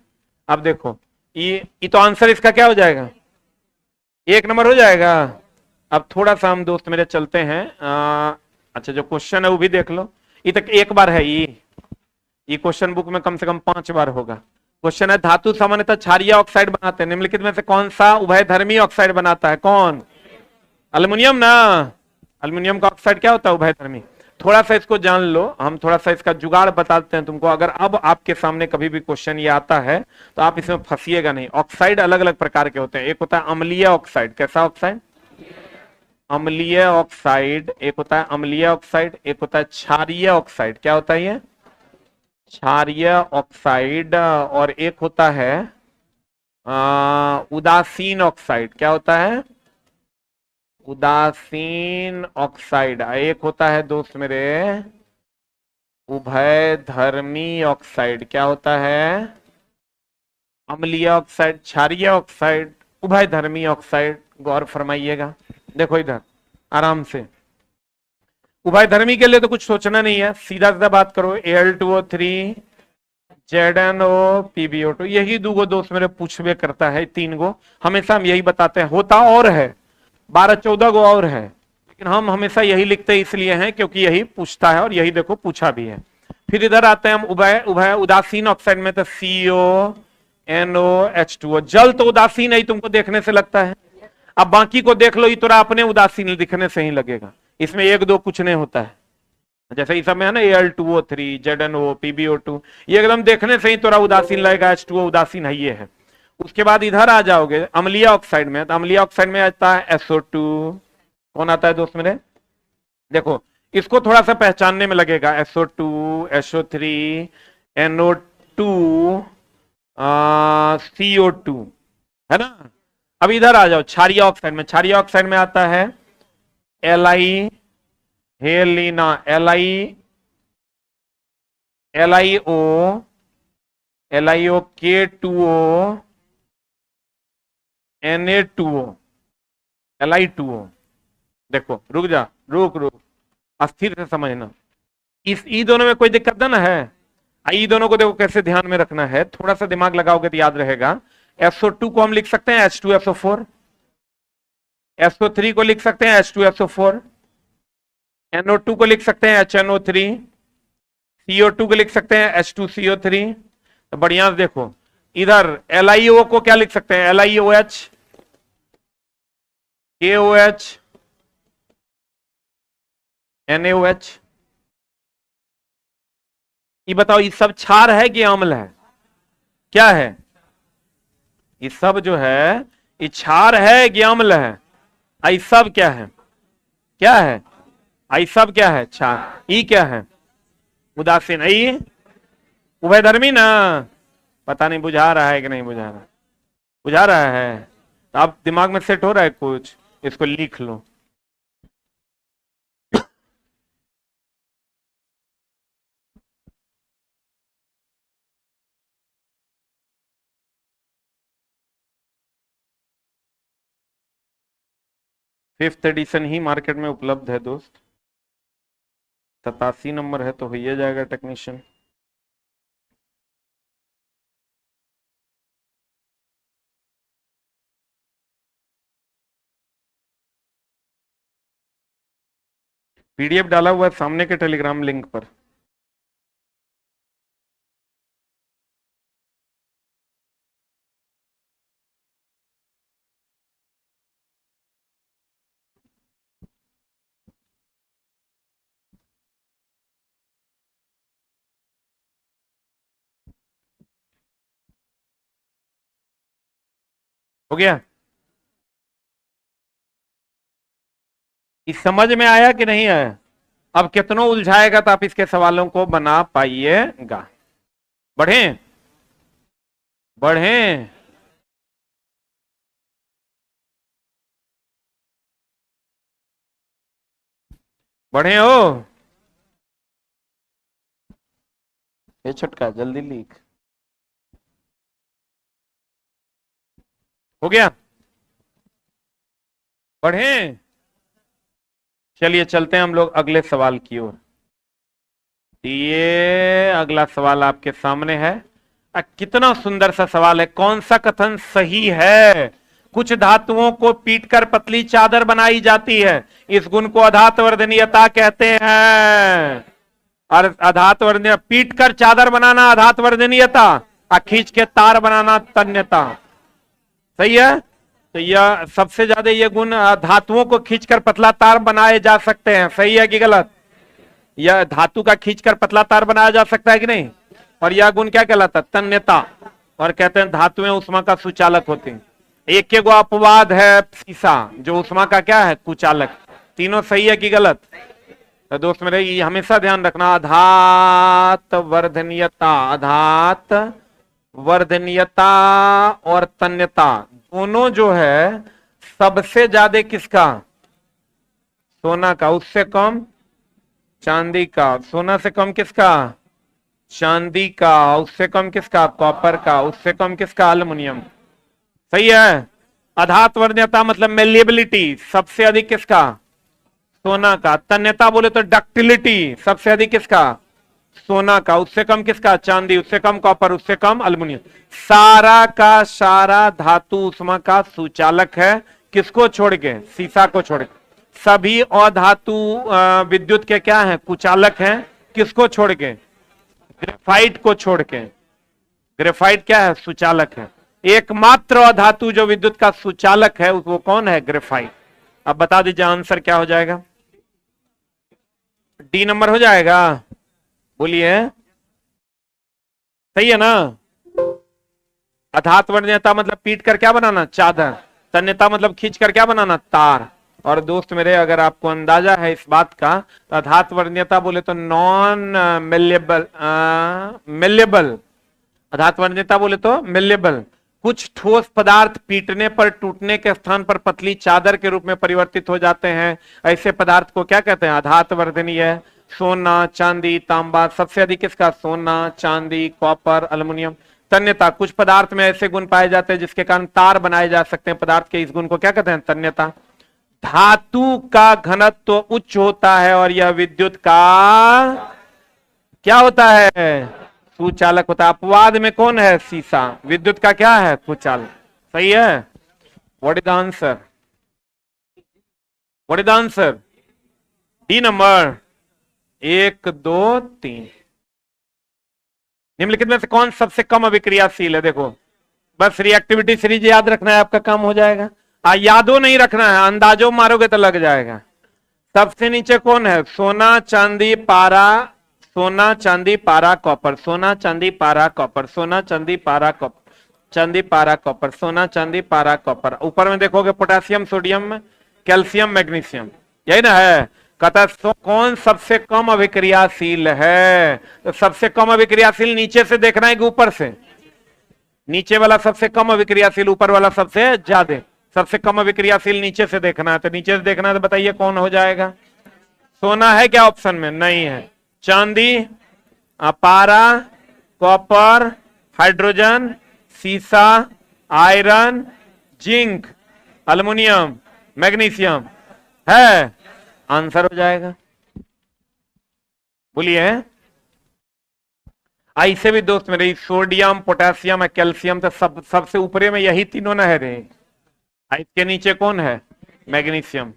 अब देखो ये तो आंसर इसका क्या हो जाएगा? 1 नंबर हो जाएगा। अब थोड़ा सा हम दोस्त मेरे चलते हैं। अच्छा जो क्वेश्चन है वो भी देख लो। ये तक एक बार है ये ये क्वेश्चन बुक में कम से कम 5 बार होगा। क्वेश्चन है धातु सामान्यतः क्षारीय ऑक्साइड बनाते हैं, निम्नलिखित में से कौन सा उभयधर्मी ऑक्साइड बनाता है? कौन? एल्युमिनियम ना। एल्युमिनियम का ऑक्साइड क्या होता है? उभयधर्मी। थोड़ा सा इसको जान लो, हम थोड़ा सा इसका जुगाड़ बताते हैं तुमको। अगर अब आपके सामने कभी भी क्वेश्चन ये आता है तो आप इसमें फंसिएगा नहीं। ऑक्साइड अलग अलग प्रकार के होते हैं। एक होता है अम्लीय ऑक्साइड। कैसा ऑक्साइड? अम्लीय ऑक्साइड। एक होता है अम्लीय ऑक्साइड, एक होता है क्षारीय ऑक्साइड। क्या होता है ये? क्षारीय ऑक्साइड। और एक होता है उदासीन ऑक्साइड। क्या होता है? उदासीन ऑक्साइड। एक होता है दोस्त मेरे उभयधर्मी ऑक्साइड। क्या होता है? अम्लीय ऑक्साइड, क्षारीय ऑक्साइड, उभयधर्मी ऑक्साइड। गौर फरमाइएगा। देखो इधर आराम से, उभयधर्मी के लिए तो कुछ सोचना नहीं है, सीधा सीधा बात करो। Al2O3 ZnO PbO2, यही दो दोस्त मेरे पूछवे करता है। 3 गो हमेशा हम यही बताते हैं। होता और है 12-14 गो और है, लेकिन हम हमेशा यही लिखते इसलिए हैं क्योंकि यही पूछता है और यही देखो पूछा भी है। फिर इधर आते हैं हम उभय उदासीन ऑक्साइड में, तो CONOH2O। जल तो उदासीन है, तुमको देखने से लगता है। अब बाकी को देख लो, ये तोरा अपने उदासीन दिखने से ही लगेगा। इसमें 1-2 कुछ नहीं होता है। जैसे इस समय है ना Al2O3 ZnO PbO2, ये एकदम देखने से ही तोरा उदासीन लगेगा। H2O उदासीन है, ये है। उसके बाद इधर आ जाओगे अम्लीय ऑक्साइड में, तो अम्लीय ऑक्साइड में आता है SO2। कौन आता है दोस्त मेरे? देखो इसको थोड़ा सा पहचानने में लगेगा। SO2, SO3, NO2, CO2, है ना। अब इधर आ जाओ क्षारीय ऑक्साइड में। क्षारीय ऑक्साइड में आता है Li Helena, LiO, K2O, Na2O, Li2O। देखो रुक जा, रुक अस्थिर से समझना। इस ई दोनों में कोई दिक्कत ना है। ई दोनों को देखो कैसे ध्यान में रखना है, थोड़ा सा दिमाग लगाओगे तो याद रहेगा। SO2 को हम लिख सकते हैं H2SO4, SO3 को लिख सकते हैं H2SO4, NO2 को लिख सकते हैं HNO3, CO2 को लिख सकते हैं H2CO3। तो बढ़िया देखो इधर LiO को क्या लिख सकते हैं? LiOH, KOH, NaOH। ये बताओ ये सब क्षार है कि अम्ल है? क्या है? ये सब जो है ये क्षार है कि अम्ल है? आई सब क्या है? क्या है? आई सब क्या है? क्षार। ई क्या है? उदासीन। आई उभयधर्मी ना। पता नहीं बुझा रहा है कि नहीं बुझा रहा? बुझा रहा है तो आप दिमाग में सेट हो रहा है कुछ, इसको लिख लो। फिफ्थ एडिशन ही मार्केट में उपलब्ध है दोस्त। 87 नंबर है तो हो ही जाएगा टेक्नीशियन। PDF डाला हुआ है सामने के टेलीग्राम लिंक पर। हो गया? इस समझ में आया कि नहीं आया? अब कितनों उलझाएगा तो आप इसके सवालों को बना पाइएगा। बढ़े बढ़े। बढ़े हो? ये छटका जल्दी लिख। हो गया? बढ़े। चलिए चलते हैं हम लोग अगले सवाल की ओर। ये अगला सवाल आपके सामने है। कितना सुंदर सा सवाल है। कौन सा कथन सही है? कुछ धातुओं को पीटकर पतली चादर बनाई जाती है, इस गुण को अधातुवर्धनीयता कहते हैं। और अधात वर्धनीय, पीट कर चादर बनाना अधात वर्धनीयता, और खींच के तार बनाना तन्यता। सही है। तो यह सबसे ज्यादा ये गुण धातुओं को खींचकर पतला तार बनाए जा सकते हैं। सही है कि गलत? यह धातु का खींचकर पतला तार बनाया जा सकता है कि नहीं? और यह गुण क्या कहलाता है? तन्यता। और कहते हैं धातुएं उष्मा का सुचालक होती हैं। एक के गो अपवाद है सीसा, जो उष्मा का क्या है? कुचालक। तीनों सही है कि गलत? तो दोस्त मेरे ये हमेशा ध्यान रखना, अधात वर्धनीयता, अधात वर्धनीयता और तन्यता दोनों जो है सबसे ज्यादा किसका? सोना का। उससे कम चांदी का। सोना से कम किसका? चांदी का। उससे कम किसका? कॉपर का। उससे कम किसका? एल्युमिनियम। सही है। अधात वर्धनीयता मतलब मेलिएबिलिटी, सबसे अधिक किसका? सोना का। तन्यता बोले तो डक्टिलिटी, सबसे अधिक किसका? सोना का। उससे कम किसका? चांदी। उससे कम कॉपर। उससे कम एल्युमिनियम। सारा का सारा धातु उष्मा का सुचालक है। किसको छोड़ के? सीसा को छोड़ के। सभी अधातु विद्युत के क्या हैं? कुचालक हैं। किसको छोड़ के? ग्रेफाइट को छोड़ के। ग्रेफाइट क्या है? सुचालक है। एकमात्र अधातु जो विद्युत का सुचालक है वो कौन है? ग्रेफाइट। अब बता दीजिए आंसर क्या हो जाएगा? डी नंबर हो जाएगा। बोलिए, सही है ना? अधात वर्णनीयता मतलब पीट कर क्या बनाना? चादर। तन्यता मतलब खींच कर क्या बनाना? तार। और दोस्त मेरे अगर आपको अंदाजा है इस बात का, तो अधात वर्णनीयता बोले तो नॉन मेलेबल, मेलेबल। अधात वर्णनीयता बोले तो मेलेबल। कुछ ठोस पदार्थ पीटने पर टूटने के स्थान पर पतली चादर के रूप में परिवर्तित हो जाते हैं। ऐसे पदार्थ को क्या कहते हैं? अधात वर्धनीय। सोना, चांदी, तांबा। सबसे अधिक किसका? सोना, चांदी, कॉपर, एल्युमिनियम। तन्यता, कुछ पदार्थ में ऐसे गुण पाए जाते हैं जिसके कारण तार बनाए जा सकते हैं पदार्थ के, इस गुण को क्या कहते हैं? तन्यता। धातु का घनत्व तो उच्च होता है और यह विद्युत का क्या होता है? सुचालक होता है। अपवाद में कौन है? सीसा। विद्युत का क्या है? कुचालक। सही है। What is the answer? What is the answer? D number. 1 2 3। निम्नलिखित में से कौन सबसे कम अभिक्रियाशील है? देखो, बस रिएक्टिविटी सीरीज याद रखना है, आपका काम हो जाएगा। यादो नहीं रखना है, अंदाजों मारोगे तो लग जाएगा। सबसे नीचे कौन है? सोना, चांदी, पारा। सोना, चांदी, पारा, कॉपर। सोना, चांदी, पारा, कॉपर। सोना, चांदी, पारा, कॉपर। चांदी, पारा, कॉपर। सोना, चांदी, पारा, कॉपर। ऊपर में देखोगे पोटेशियम, सोडियम, कैल्शियम, मैग्नीशियम। यही ना है? कहता है कौन सबसे कम अभिक्रियाशील है? तो सबसे कम अभिक्रियाशील नीचे से देखना है कि ऊपर से? नीचे वाला सबसे कम अभिक्रियाशील, ऊपर वाला सबसे ज्यादा। सबसे कम अभिक्रियाशील नीचे से देखना है, तो नीचे से देखना है तो बताइए कौन हो जाएगा? सोना है क्या ऑप्शन में? नहीं है। चांदी, पारा, कॉपर, हाइड्रोजन, सीसा, आयरन, जिंक, एल्युमिनियम, मैग्नीशियम है। आंसर हो जाएगा। बोलिए। ऐसे भी दोस्त मेरे सोडियम, पोटेशियम, कैल्शियम तो सबसे ऊपरे में यही तीनों न है रे। इसके नीचे कौन है? मैग्नीशियम।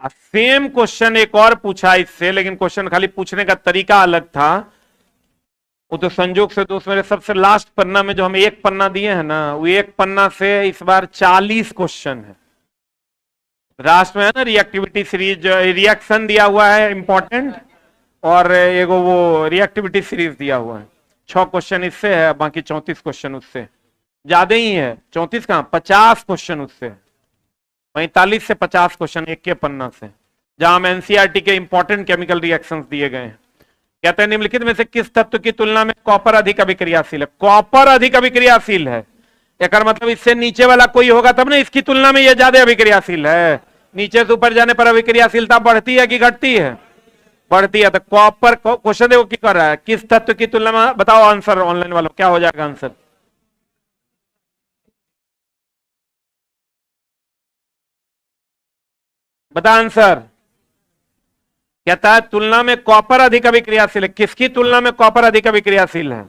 सेम क्वेश्चन एक और पूछा इससे, लेकिन क्वेश्चन खाली पूछने का तरीका अलग था। वो तो संजोग से दोस्त मेरे सबसे लास्ट पन्ना में जो हमें एक पन्ना दिए हैं ना, वो एक पन्ना से इस बार 40 क्वेश्चन है। लास्ट में है ना रिएक्टिविटी सीरीज, रिएक्शन दिया हुआ है इंपॉर्टेंट, और एगो वो रिएक्टिविटी सीरीज दिया हुआ है। 6 क्वेश्चन इससे है, बाकी 34 क्वेश्चन उससे। ज्यादा ही है, 34 कहां, 50 क्वेश्चन उससे। 45 से 50 क्वेश्चन एक के पन्ना से, जहां में एनसीईआरटी के इंपॉर्टेंट केमिकल रिएक्शंस दिए गए हैं। कहते हैं निम्नलिखित में से किस तत्व की तुलना में कॉपर अधिक अभिक्रियाशील है? कॉपर अधिक अभिक्रियाशील है, एक मतलब इससे नीचे वाला कोई होगा तब ना इसकी तुलना में यह ज्यादा अभिक्रियाशील है। नीचे से ऊपर जाने पर अभिक्रियाशीलता बढ़ती है कि घटती है? बढ़ती है। तो कॉपर क्वेश्चन देखो क्या कर रहा है, किस तत्व की तुलना में? बताओ आंसर ऑनलाइन वालों, क्या हो जाएगा आंसर? बता आंसर। कहता है तुलना में कॉपर अधिक अभिक्रियाशील है। किसकी तुलना में कॉपर अधिक अभिक्रियाशील है?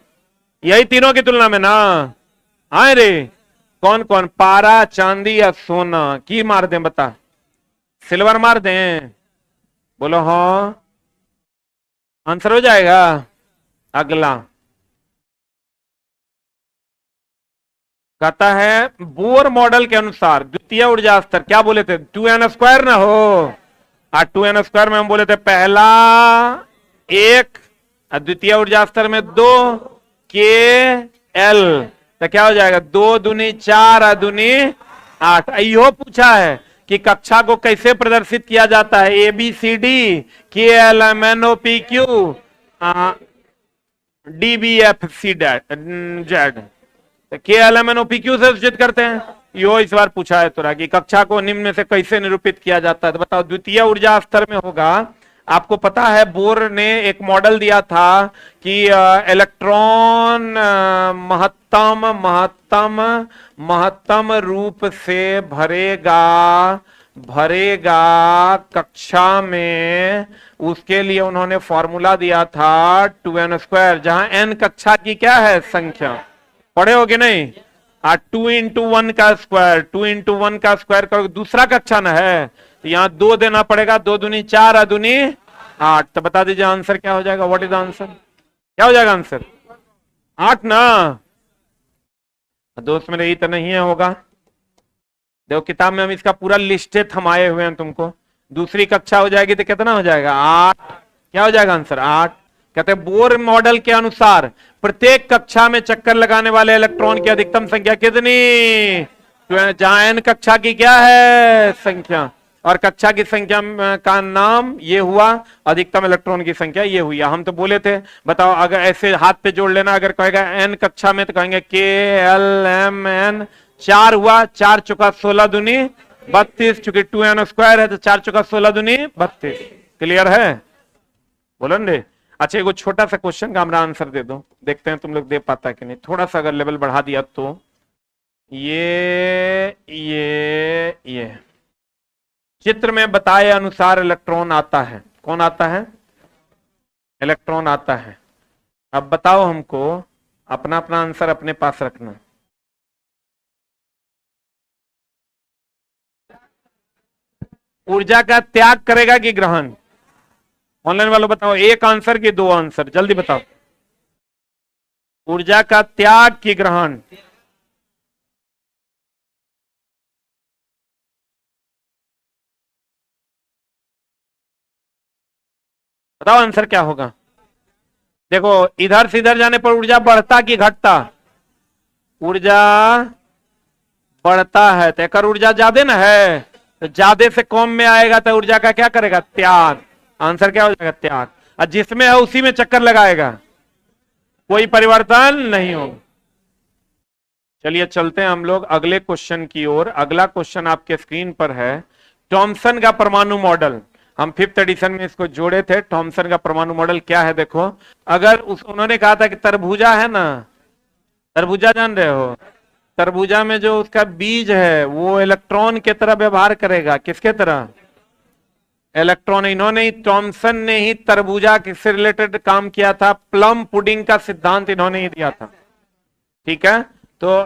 यही तीनों की तुलना में ना। हाँ रे, कौन कौन? पारा, चांदी या सोना की मार दें? बता। सिल्वर मार दें? बोलो हाँ। आंसर हो जाएगा। अगला कहता है बोर मॉडल के अनुसार द्वितीय ऊर्जा स्तर, क्या बोले थे, 2n² ना हो, 2n² में हम बोले थे पहला 1, द्वितीय ऊर्जा स्तर में 2 के एल, तो क्या हो जाएगा, 2 दूनी 4 दूनी 8। यो पूछा है कि कक्षा को कैसे प्रदर्शित किया जाता है, ABCD K L M N O P Q DBFC Z, K L M N O P Q से सूचित करते हैं। यो इस बार पूछा है तुरा कि कक्षा को निम्न में से कैसे निरूपित किया जाता है, तो बताओ द्वितीय ऊर्जा स्तर में होगा। आपको पता है बोर ने एक मॉडल दिया था कि इलेक्ट्रॉन महत्तम महत्तम महत्तम रूप से भरेगा कक्षा में, उसके लिए उन्होंने फॉर्मूला दिया था 2n², जहां n कक्षा की क्या है संख्या, पढ़े हो कि नहीं, 2 इंटू 1 का स्क्वायर, 2 इंटू 1 का स्क्वायर करोगे, दूसरा कक्षा ना है, तो यहाँ 2 देना पड़ेगा, 2 दूनी 4 दूनी 8। तो बता दीजिए आंसर क्या हो जाएगा, व्हाट इज द आंसर, क्या हो जाएगा आंसर, 8 ना। दोस्त मेरे, यही तो नहीं है होगा, देखो किताब में हम इसका पूरा लिस्टे थमाए हुए हैं तुमको। दूसरी कक्षा हो जाएगी तो कितना हो जाएगा, 8, क्या हो जाएगा आंसर 8। कहते हैं बोर मॉडल के अनुसार प्रत्येक कक्षा में चक्कर लगाने वाले इलेक्ट्रॉन की अधिकतम संख्या कितनी, जहां n कक्षा की क्या है संख्या, और कक्षा की संख्या का नाम ये हुआ, अधिकतम इलेक्ट्रॉन की संख्या ये हुई। हम तो बोले थे, बताओ अगर ऐसे हाथ पे जोड़ लेना, अगर कहेगा n कक्षा में तो कहेंगे के एल एम एन, 4 हुआ, 4 चौका 16 दूनी 32, चूंकि 2n² है तो 4 चौका 16 दूनी 32। क्लियर है, बोलो रे। अच्छा एगो छोटा सा क्वेश्चन का हमारा आंसर दे दो, देखते हैं तुम लोग दे पाता है कि नहीं, थोड़ा सा अगर लेवल बढ़ा दिया तो। ये चित्र में बताए अनुसार इलेक्ट्रॉन आता है, कौन आता है, इलेक्ट्रॉन आता है। अब बताओ हमको, अपना अपना आंसर अपने पास रखना। ऊर्जा का त्याग करेगा कि ग्रहण, ऑनलाइन वालों बताओ, एक आंसर की 2 आंसर, जल्दी बताओ। ऊर्जा का त्याग की ग्रहण, बताओ आंसर क्या होगा। देखो इधर से इधर जाने पर ऊर्जा बढ़ता कि घटता, ऊर्जा बढ़ता है, तो एक ऊर्जा ज्यादा ना है, तो ज्यादा से कम में आएगा तो ऊर्जा का क्या करेगा, त्याग। आंसर क्या हो जाएगा, त्याग। और जिसमें है उसी में चक्कर लगाएगा, कोई परिवर्तन नहीं होगा। चलिए चलते हैं हम लोग अगले क्वेश्चन की ओर। अगला क्वेश्चन आपके स्क्रीन पर है, थॉमसन का परमाणु मॉडल। हम 5th एडिशन में इसको जोड़े थे। थॉमसन का परमाणु मॉडल क्या है, देखो अगर उन्होंने कहा था कि तरबूजा है ना, तरबूजा जान रहे हो, तरबूजा में जो उसका बीज है वो इलेक्ट्रॉन की तरह व्यवहार करेगा, किसके तरह, इलेक्ट्रॉन। इन्होंने ही, थॉमसन ने ही तरबूजा से रिलेटेड काम किया था, प्लम पुडिंग का सिद्धांत इन्होंने ही दिया था, ठीक है। तो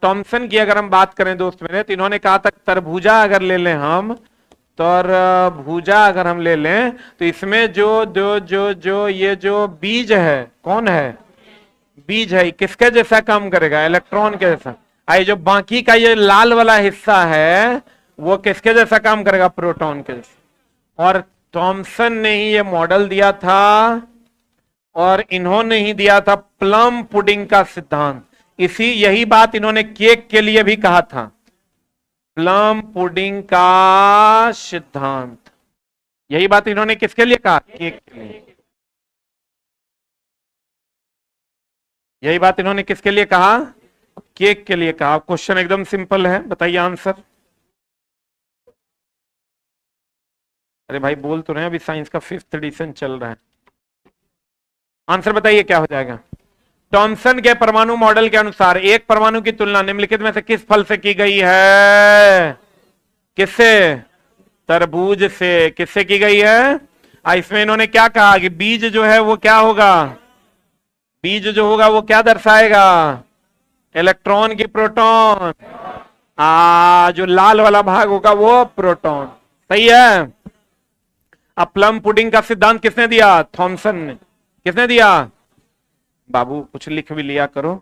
थॉमसन की अगर हम बात करें दोस्त मेरे, तो इन्होंने कहा था तरबूजा अगर ले लें हम, तरबूजा अगर हम ले लें तो इसमें जो ये जो बीज है, कौन है, बीज है, किसके जैसा काम करेगा, इलेक्ट्रॉन के जैसा। आई जो बाकी का ये लाल वाला हिस्सा है वो किसके जैसा काम करेगा, प्रोटॉन के जैसा। और थॉमसन ने ही ये मॉडल दिया था, और इन्होंने ही दिया था प्लम पुडिंग का सिद्धांत। यही बात इन्होंने केक के लिए भी कहा था, प्लम पुडिंग का सिद्धांत। यही बात इन्होंने किसके लिए कहा, केक के लिए। यही बात इन्होंने किसके लिए कहा, केक के लिए कहा। क्वेश्चन एकदम सिंपल है, बताइए आंसर। अरे भाई बोल तो रहे हैं, अभी साइंस का 5th एडिशन चल रहा है। आंसर बताइए क्या हो जाएगा। थॉमसन के परमाणु मॉडल के अनुसार एक परमाणु की तुलना निम्नलिखित में से किस फल से की गई है, किससे, तरबूज से। किससे की गई है, इसमें इन्होंने क्या कहा कि बीज जो है वो क्या होगा, बीज जो होगा वो क्या दर्शाएगा, इलेक्ट्रॉन की प्रोटॉन, जो लाल वाला भाग होगा वो प्रोटॉन, सही है। अब प्लम पुडिंग का सिद्धांत किसने दिया? थॉमसन ने। किसने दिया? बाबू कुछ लिख भी लिया करो।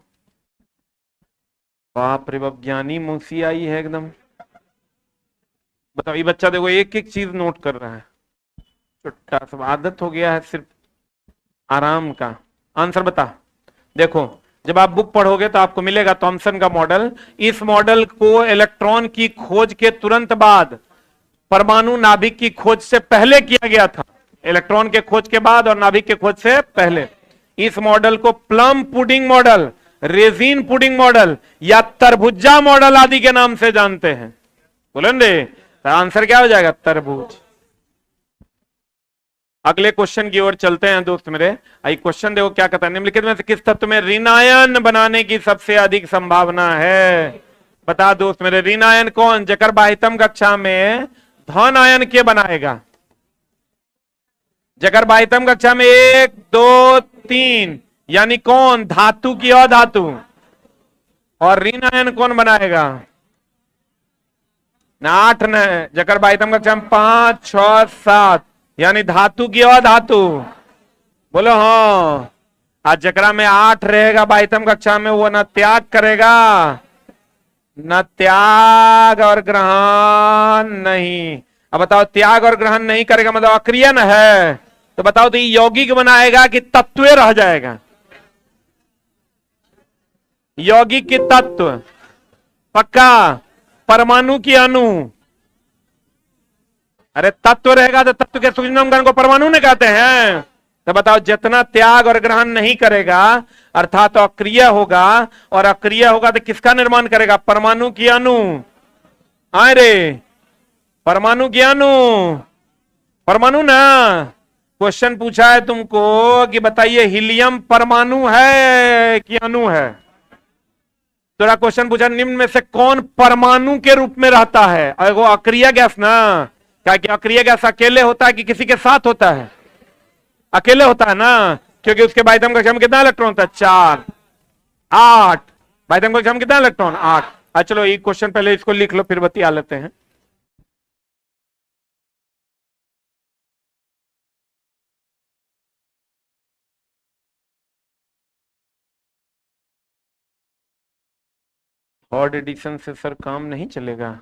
बाप रे बाप, ज्ञानी मुंशी आई है एकदम। बताओ, ये बच्चा देखो एक एक चीज नोट कर रहा है, छोटा सब आदत हो गया है सिर्फ आराम का। आंसर बता। देखो, जब आप बुक पढ़ोगे तो आपको मिलेगा थॉमसन का मॉडल। इस मॉडल को इलेक्ट्रॉन की खोज के तुरंत बाद परमाणु नाभिक की खोज से पहले किया गया था। इलेक्ट्रॉन के खोज के बाद और नाभिक के खोज से पहले। इस मॉडल को plum pudding model, resin pudding model या तरबूजा मॉडल आदि के नाम से जानते हैं। बोलेंगे तो आंसर क्या हो जाएगा? तरबूज। अगले क्वेश्चन की ओर चलते हैं दोस्त मेरे। आई क्वेश्चन देखो क्या कहता है, निम्नलिखित में से किस तत्व में ऋण आयन बनाने की सबसे अधिक संभावना है? बता दोस्त मेरे, ऋण आयन कौन? जकर बाह्यतम कक्षा में धन आयन के बनाएगा। जकर बाह्यतम कक्षा में 1 2 3 यानी कौन? धातु की अधातु। और ऋण आयन कौन बनाएगा? ना 8 न, जकर बाह्यतम कक्षा में 5 6 7 यानी धातु की अधातु। बोलो हाँ। आज जकरा में 8 रहेगा बाह्यतम कक्षा में, वो न त्याग करेगा, न त्याग और ग्रहण नहीं। अब बताओ, त्याग और ग्रहण नहीं करेगा मतलब अक्रिय न है। तो बताओ तो ये यौगिक बनाएगा कि तत्व रह जाएगा? यौगिक की तत्व पक्का, परमाणु की अणु। अरे तत्व रहेगा तो तत्व के सूक्ष्म कण को परमाणु ने कहते हैं। तो बताओ, जितना त्याग और ग्रहण नहीं करेगा अर्थात तो अक्रिय होगा, और अक्रिय होगा तो किसका निर्माण करेगा? परमाणु की अणु। आए रे, परमाणु की अणु, परमाणु ना। क्वेश्चन पूछा है तुमको कि बताइए हीलियम परमाणु है कि अणु है? थोड़ा क्वेश्चन पूछा, निम्न में से कौन परमाणु के रूप में रहता है? और वो अक्रिय गैस ना। क्या कि अक्रिय गैस अकेले होता है कि किसी के साथ होता है? अकेले होता है ना, क्योंकि उसके बाह्यतम कक्षा में कितना इलेक्ट्रॉन होता है? 4 8। बाह्यतम कक्षा में कितना इलेक्ट्रॉन? 8। चलो एक क्वेश्चन पहले इसको लिख लो, फिर बतिया लेते हैं। थर्ड एडिशन से सर काम नहीं चलेगा।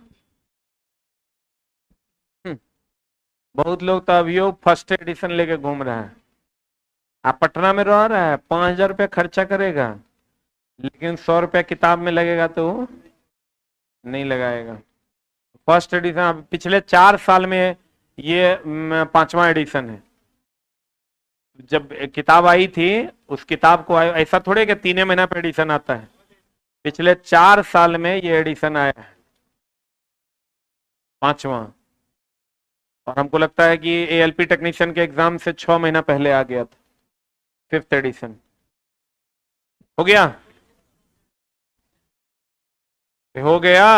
बहुत लोग तो अभी फर्स्ट एडिशन लेके घूम रहा है। आप पटना में रह रहा है, 5,000 रुपया खर्चा करेगा, लेकिन 100 रुपया किताब में लगेगा तो नहीं लगाएगा। फर्स्ट एडिशन पिछले 4 साल में ये 5वां एडिशन है। जब किताब आई थी, उस किताब को ऐसा थोड़े कि 3 महीना पे एडिशन आता है। पिछले 4 साल में ये एडिशन आया है, 5वां। और हमको लगता है कि एएलपी टेक्नीशियन के एग्जाम से 6 महीना पहले आ गया था 5th एडिशन। हो गया? हो गया।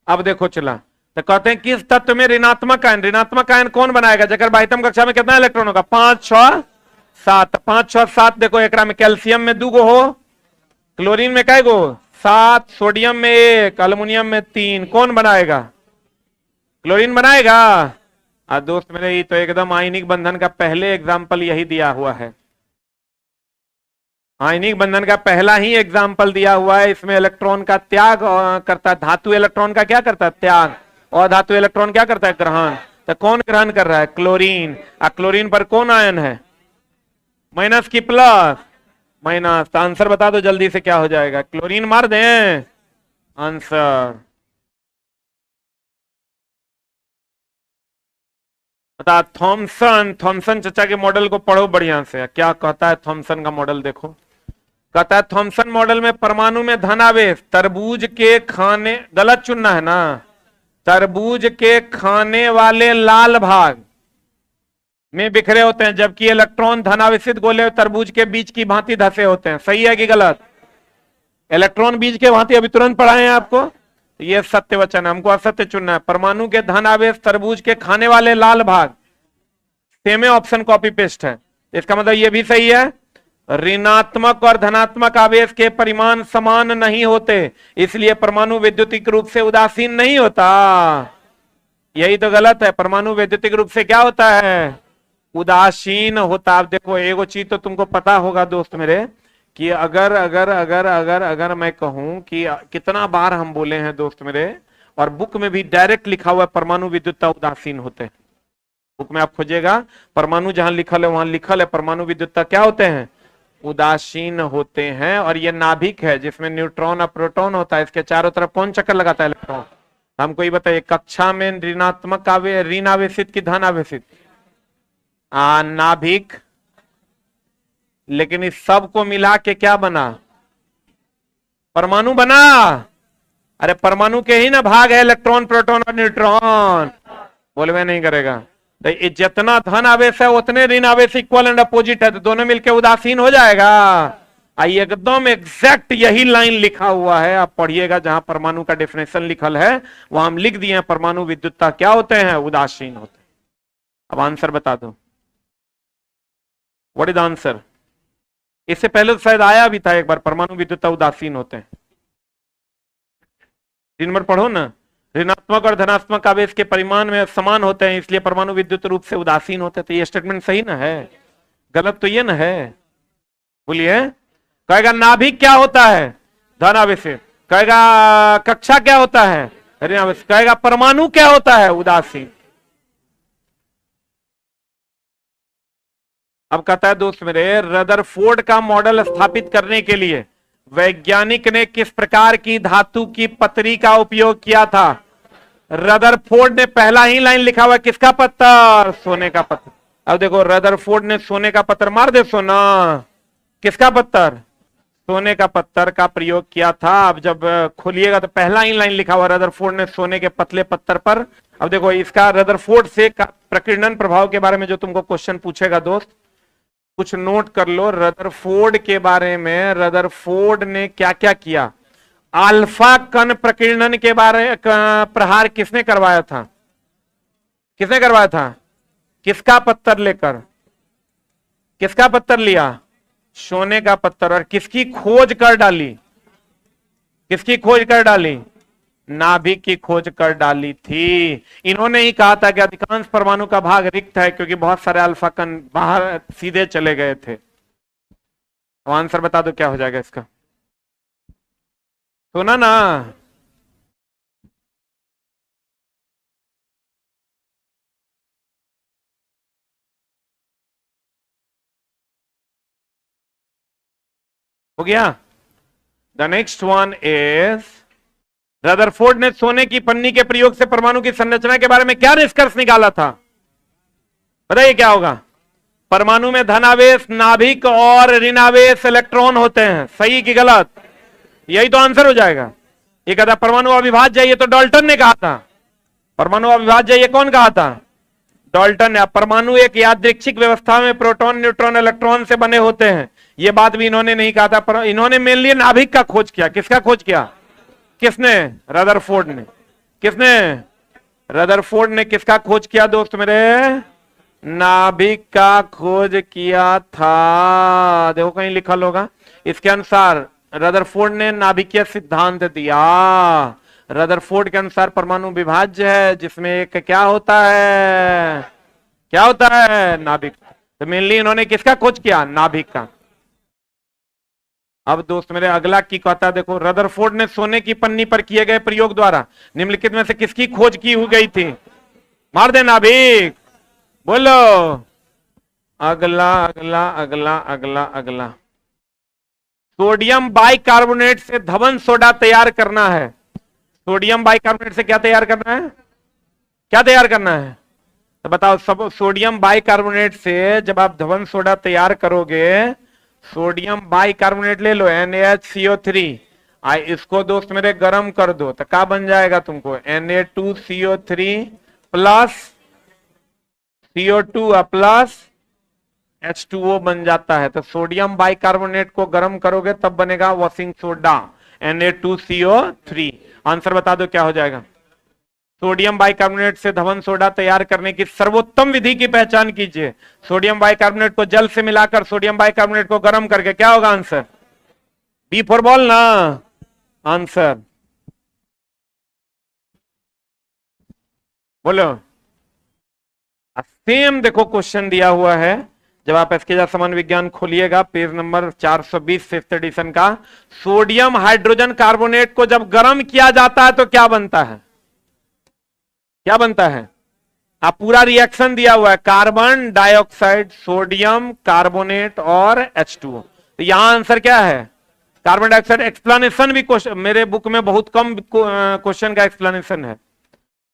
अब देखो चला, तो कहते हैं किस तत्व में ऋणात्मक आयन? ऋणात्मक आयन कौन बनाएगा? जकर बाह्यतम कक्षा में कितना इलेक्ट्रॉन होगा? 5 6 7। 5 6 7 देखो, एक में कैल्शियम में 2 गो हो, क्लोरीन में कै गो? 7, सोडियम में 1, अल्युमिनियम में 3। कौन बनाएगा? क्लोरीन बनाएगा। दोस्त मेरे, ये तो एकदम आयनिक बंधन का पहले एग्जाम्पल यही दिया हुआ है। आयनिक बंधन का पहला ही एग्जाम्पल दिया हुआ है। इसमें इलेक्ट्रॉन का त्याग करता है, धातु इलेक्ट्रॉन का क्या करता है? त्याग। और धातु इलेक्ट्रॉन क्या करता है? ग्रहण। तो कौन ग्रहण कर रहा है? क्लोरीन। क्लोरीन पर कौन आयन है? माइनस की प्लस? माइनस। तो आंसर बता दो जल्दी से, क्या हो जाएगा? क्लोरीन मार दें आंसर। बता, थॉमसन चचा के मॉडल को पढ़ो बढ़िया से। क्या कहता है थॉमसन का मॉडल? देखो, कहता है थॉमसन मॉडल में परमाणु में धनावेश तरबूज के खाने, गलत चुनना है ना, तरबूज के खाने वाले लाल भाग में बिखरे होते हैं, जबकि इलेक्ट्रॉन धनावेशित गोले तरबूज के बीज की भांति धसे होते हैं। सही है कि गलत? इलेक्ट्रॉन बीज के भांति अभी तुरंत पढ़ाए हैं आपको, ये सत्य वचन है, हमको असत्य चुनना है। परमाणु के धन आवेश तरबूज के खाने वाले लाल भाग, सेम ऑप्शन कॉपी पेस्ट है। इसका मतलब ये भी सही है, ऋणात्मक और धनात्मक आवेश के परिमाण समान नहीं होते, इसलिए परमाणु विद्युतीय रूप से उदासीन नहीं होता। यही तो गलत है। परमाणु वैद्युतिक रूप से क्या होता है? उदासीन होता। आप देखो एगो चीज तो तुमको पता होगा दोस्त मेरे, कि अगर अगर अगर अगर अगर मैं कहूं कि कितना बार हम बोले हैं दोस्त मेरे, और बुक में भी डायरेक्ट लिखा हुआ है परमाणु विद्युतता उदासीन होते हैं। बुक में आप खोजिएगा, परमाणु जहां लिखल है वहां लिखल है परमाणु विद्युतता क्या होते हैं? उदासीन होते हैं। और ये नाभिक है जिसमें न्यूट्रॉन और प्रोटॉन होता है, इसके चारों तरफ कौन चक्कर लगाता है? इलेक्ट्रॉन। हमको ये बताइए, कक्षा में ऋणात्मक ऋण आवेशित की धन आवेशित? नाभिक। लेकिन इस सब को मिला के क्या बना? परमाणु बना। अरे परमाणु के ही ना भाग है इलेक्ट्रॉन प्रोटॉन और न्यूट्रॉन। बोलवे नहीं करेगा। तो ये जितना धन आवेश है उतने ऋण आवेश इक्वल एंड अपोजिट है, तो दोनों मिलके उदासीन हो जाएगा। आई एकदम एग्जैक्ट यही लाइन लिखा हुआ है, आप पढ़िएगा जहां परमाणु का डेफिनेशन लिखल है वहां हम लिख दिए हैं परमाणु विद्युतता क्या होते हैं? उदासीन होते हैं। अब आंसर बता दो, व्हाट इज आंसर? इससे पहले तो शायद आया भी था एक बार, परमाणु विद्युतता उदासीन होते हैं। 3 नंबर पढ़ो ना, ऋणात्मक और धनात्मक आवेश के परिमाण में समान होते हैं इसलिए परमाणु विद्युत रूप से उदासीन होते हैं। तो ये स्टेटमेंट सही ना है? गलत तो ये ना है? बोलिए। कहेगा नाभिक क्या होता है? धन आवेश। कहेगा कक्षा क्या होता है? ऋण आवेश। कहेगा परमाणु क्या होता है? उदासीन। अब कहता है दोस्त मेरे, रदरफोर्ड का मॉडल स्थापित करने के लिए वैज्ञानिक ने किस प्रकार की धातु की पतरी का उपयोग किया था? रदरफोर्ड ने पहला ही लाइन लिखा हुआ, किसका पत्थर? सोने का पत्थर। अब देखो रदरफोर्ड ने सोने का पत्थर, मार दे सोना, किसका पत्थर? सोने का पत्थर का प्रयोग किया था। अब जब खोलिएगा तो पहला ही लाइन लिखा हुआ, रदरफोर्ड ने सोने के पतले पत्थर पर। अब देखो इसका रदरफोर्ड से प्रकीर्णन प्रभाव के बारे में जो तुमको क्वेश्चन पूछेगा दोस्त, कुछ नोट कर लो रदरफोर्ड के बारे में। रदरफोर्ड ने क्या क्या किया? अल्फा कण प्रकीर्णन के बारे प्रहार किसने करवाया था? किसने करवाया था? किसका पत्थर लेकर? किसका पत्थर लिया? सोने का पत्थर। और किसकी खोज कर डाली? किसकी खोज कर डाली? नाभिक की खोज कर डाली थी। इन्होंने ही कहा था कि अधिकांश परमाणु का भाग रिक्त है क्योंकि बहुत सारे अल्फा कण बाहर सीधे चले गए थे। तो आंसर बता दो क्या हो जाएगा इसका? सुना ना? हो गया। The next one is, Rutherford ने सोने की पन्नी के प्रयोग से परमाणु की संरचना के बारे में क्या निष्कर्ष निकाला था? बताइए क्या होगा? परमाणु में धनावेश, नाभिक और ऋणावेश इलेक्ट्रॉन होते हैं। सही कि गलत? यही तो आंसर हो जाएगा। ये कहता परमाणु अविभाज्य, ये तो डाल्टन ने कहा था। परमाणु अविभाज्य ये कौन कहा था? डाल्टन ने। परमाणु एक यादृच्छिक व्यवस्था में प्रोटॉन न्यूट्रॉन इलेक्ट्रॉन से बने होते हैं, ये बात भी इन्होंने नहीं कहा था। पर इन्होंने मेनली नाभिक का खोज किया। किसका खोज किया? किसने? रदरफोर्ड ने। किसने? रदरफोर्ड ने किसका खोज किया दोस्त मेरे? नाभिक का खोज किया था। देखो कहीं लिखल होगा। इसके अनुसार रदरफोर्ड ने नाभिकीय सिद्धांत दिया। रदरफोर्ड के अनुसार परमाणु विभाज्य है जिसमें एक क्या होता है? क्या होता है? नाभिक। तो मेनली इन्होंने किसका खोज किया? नाभिक का। अब दोस्त मेरे अगला की कहता है, देखो रदरफोर्ड ने सोने की पन्नी पर किए गए प्रयोग द्वारा निम्नलिखित में से किसकी खोज की हो गई थी? मार दे नाभिक। बोलो। अगला अगला अगला अगला अगला, सोडियम बाइकार्बोनेट से धवन सोडा तैयार करना है। सोडियम बाइकार्बोनेट से क्या तैयार करना है? क्या तैयार करना है? तो बताओ। सब सोडियम बाइकार्बोनेट से जब आप धवन सोडा तैयार करोगे, सोडियम बाइकार्बोनेट ले लो NaHCO3, इसको दोस्त मेरे गरम कर दो तो क्या बन जाएगा तुमको? Na2CO3 plus CO2 plus H2O बन जाता है। तो सोडियम बाइकार्बोनेट को गर्म करोगे तब बनेगा वॉशिंग सोडा Na2CO3। आंसर बता दो क्या हो जाएगा? सोडियम बाइकार्बोनेट से धवन सोडा तैयार करने की सर्वोत्तम विधि की पहचान कीजिए। सोडियम बाइकार्बोनेट को जल से मिलाकर सोडियम बाइकार्बोनेट को गर्म करके। क्या होगा आंसर? बी फॉर बॉल ना आंसर। बोलो। सेम देखो क्वेश्चन दिया हुआ है, जब आप एसके समान विज्ञान खोलिएगा पेज नंबर 420 फिफ्थ एडिशन का, सोडियम हाइड्रोजन कार्बोनेट को जब गर्म किया जाता है तो क्या बनता है? क्या बनता है? आप पूरा रिएक्शन दिया हुआ है, कार्बन डाइऑक्साइड, सोडियम कार्बोनेट और H2O। तो यहां आंसर क्या है? Carbon dioxide. एक्सप्लेनेशन भी क्वेश्चन मेरे बुक में बहुत कम क्वेश्चन का एक्सप्लेनेशन है,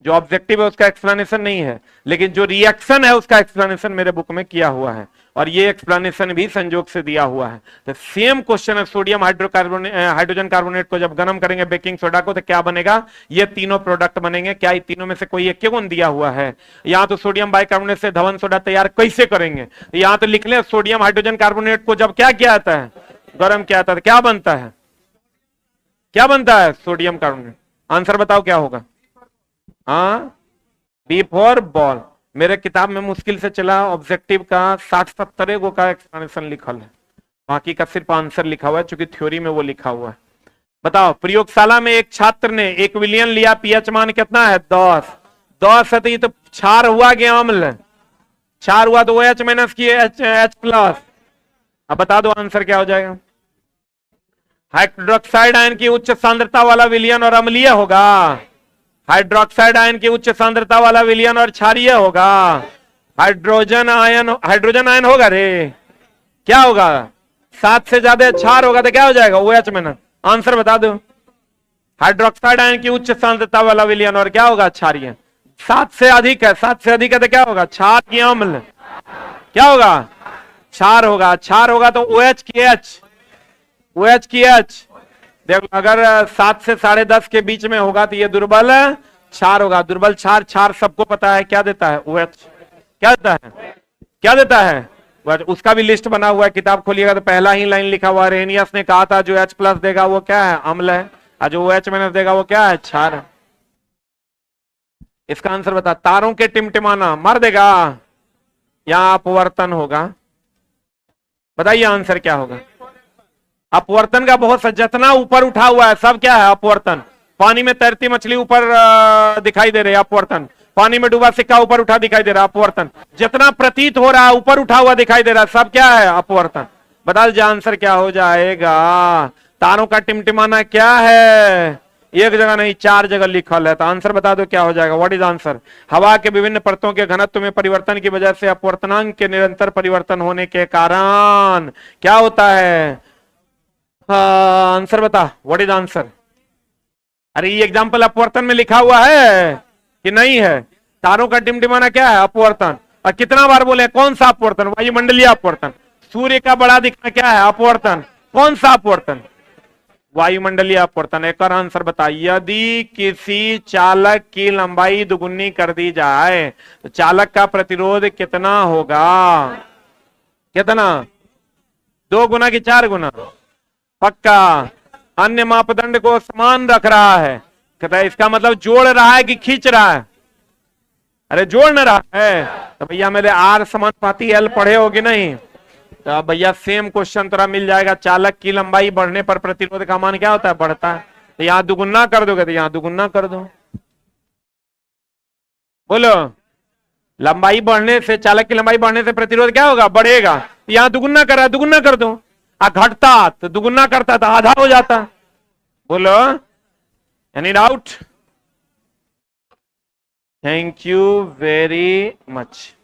जो ऑब्जेक्टिव है उसका एक्सप्लेनेशन नहीं है, लेकिन जो रिएक्शन है उसका एक्सप्लेनेशन मेरे बुक में किया हुआ है, और ये एक्सप्लेनेशन भी संयोग से दिया हुआ है। तो सेम क्वेश्चन है, सोडियम हाइड्रोजन कार्बोनेट को जब गर्म करेंगे बेकिंग सोडा को तो क्या बनेगा? ये तीनों प्रोडक्ट बनेंगे। क्या ये तीनों में से कोई एक कौन दिया हुआ है? यहां तो सोडियम बाइकार्बोनेट से धवन सोडा तैयार कैसे करेंगे, यहां तो लिख ले सोडियम हाइड्रोजन कार्बोनेट को जब क्या किया जाता है? गर्म किया जाता है, क्या बनता है? क्या बनता है? Sodium carbonate. आंसर बताओ क्या होगा? हाँ, बी फॉर बॉल। मेरे किताब में मुश्किल से चला ऑब्जेक्टिव का 60-70 गो का एक्सप्लेनेशन लिखल है, बाकी का सिर्फ आंसर लिखा हुआ है, चूंकि थ्योरी में वो लिखा हुआ है। बताओ, प्रयोगशाला में एक छात्र ने 1 विलियन लिया, पीएच मान कितना है? 10। 10 है तो ये तो क्षार हुआ गया, अम्ल। क्षार हुआ तो OH माइनस की H प्लस। अब बता दो आंसर क्या हो जाएगा? हाइड्रोक्साइड आयन की उच्च सांद्रता वाला विलियन और अम्लीय होगा। हाइड्रोक्साइड आयन की उच्च सांद्रता वाला विलियन और क्षारीय होगा। हाइड्रोजन आयन होगा रे, क्या होगा? 7 से ज्यादा क्षार होगा तो क्या हो जाएगा? OH minus. आंसर बता दो। हाइड्रोक्साइड आयन की उच्च सांद्रता वाला विलियन और क्या होगा? क्षारीय। 7 से अधिक है, 7 से अधिक है तो क्या होगा? क्षार की अम्ल। क्या होगा? क्षार होगा। क्षार होगा तो OH की H, OH की H। देखो, अगर 7 से 10.5 के बीच में होगा तो ये दुर्बल क्षार होगा। दुर्बल क्षार, क्षार सबको पता है क्या देता है? OH। क्या देता है? क्या देता है? उसका भी लिस्ट बना हुआ है, किताब खोलिएगा तो पहला ही लाइन लिखा हुआ है, रेनियस ने कहा था जो H प्लस देगा वो क्या है? अम्ल है, और जो OH माइनस देगा वो क्या है? क्षार है। इसका आंसर बता। तारों के टिमटिमाना मर देगा या अपवर्तन होगा? बताइए आंसर क्या होगा? अपवर्तन का बहुत सा, जितना ऊपर उठा हुआ है सब क्या है? अपवर्तन। पानी में तैरती मछली ऊपर दिखाई दे रही है, अपवर्तन। पानी में डूबा सिक्का ऊपर उठा दिखाई दे रहा है, अपवर्तन। जितना प्रतीत हो रहा है ऊपर उठा हुआ दिखाई दे रहा है, सब क्या है? अपवर्तन। बता दीजिए आंसर क्या हो जाएगा? तारों का टिमटिमाना क्या है? एक जगह नहीं, 4 जगह लिखल है, तो आंसर बता दो क्या हो जाएगा? What is answer? हवा के विभिन्न परतों के घनत्व में परिवर्तन की वजह से अपवर्तनांक के निरंतर परिवर्तन होने के कारण क्या होता है? आंसर बता, व्हाट इज आंसर? अरे ये एग्जाम्पल अपवर्तन में लिखा हुआ है कि नहीं है? तारों का टिमटिमाना क्या है? अपवर्तन। और कितना बार बोले कौन सा अपवर्तन? वायुमंडलीय अपवर्तन। सूर्य का बड़ा दिखना क्या है? अपवर्तन। कौन सा अपवर्तन? वायुमंडलीय अपवर्तन। एक और आंसर बता। यदि किसी चालक की लंबाई दुगुनी कर दी जाए तो चालक का प्रतिरोध कितना होगा? कितना? 2 गुना की 4 गुना? पक्का। अन्य मापदंड को समान रख रहा है, कहता है इसका मतलब जोड़ रहा है कि खींच रहा है? अरे जोड़ न रहा है। तो भैया मेरे R समानुपाती L पढ़े होगे नहीं? तो अब भैया सेम क्वेश्चन तेरा मिल जाएगा। चालक की लंबाई बढ़ने पर प्रतिरोध का मान क्या होता है? बढ़ता है। तो यहां दुगुना कर दोगे तो यहां दुगुना कर दो। बोलो, लंबाई बढ़ने से, चालक की लंबाई बढ़ने से प्रतिरोध क्या होगा? बढ़ेगा। यहां दुगुना कर रहा है, दुगुना कर दो। घटता तो दुगुना करता तो आधा हो जाता। बोलो, any doubt? Thank you very much.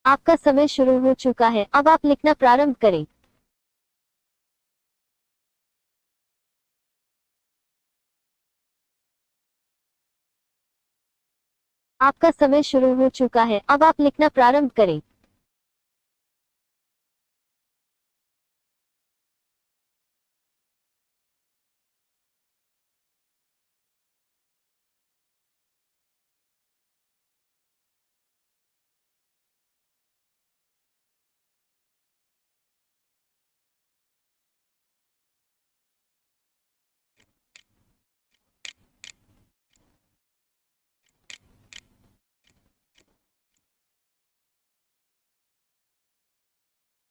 आपका समय शुरू हो चुका है, अब आप लिखना प्रारंभ करें। आपका समय शुरू हो चुका है, अब आप लिखना प्रारंभ करें।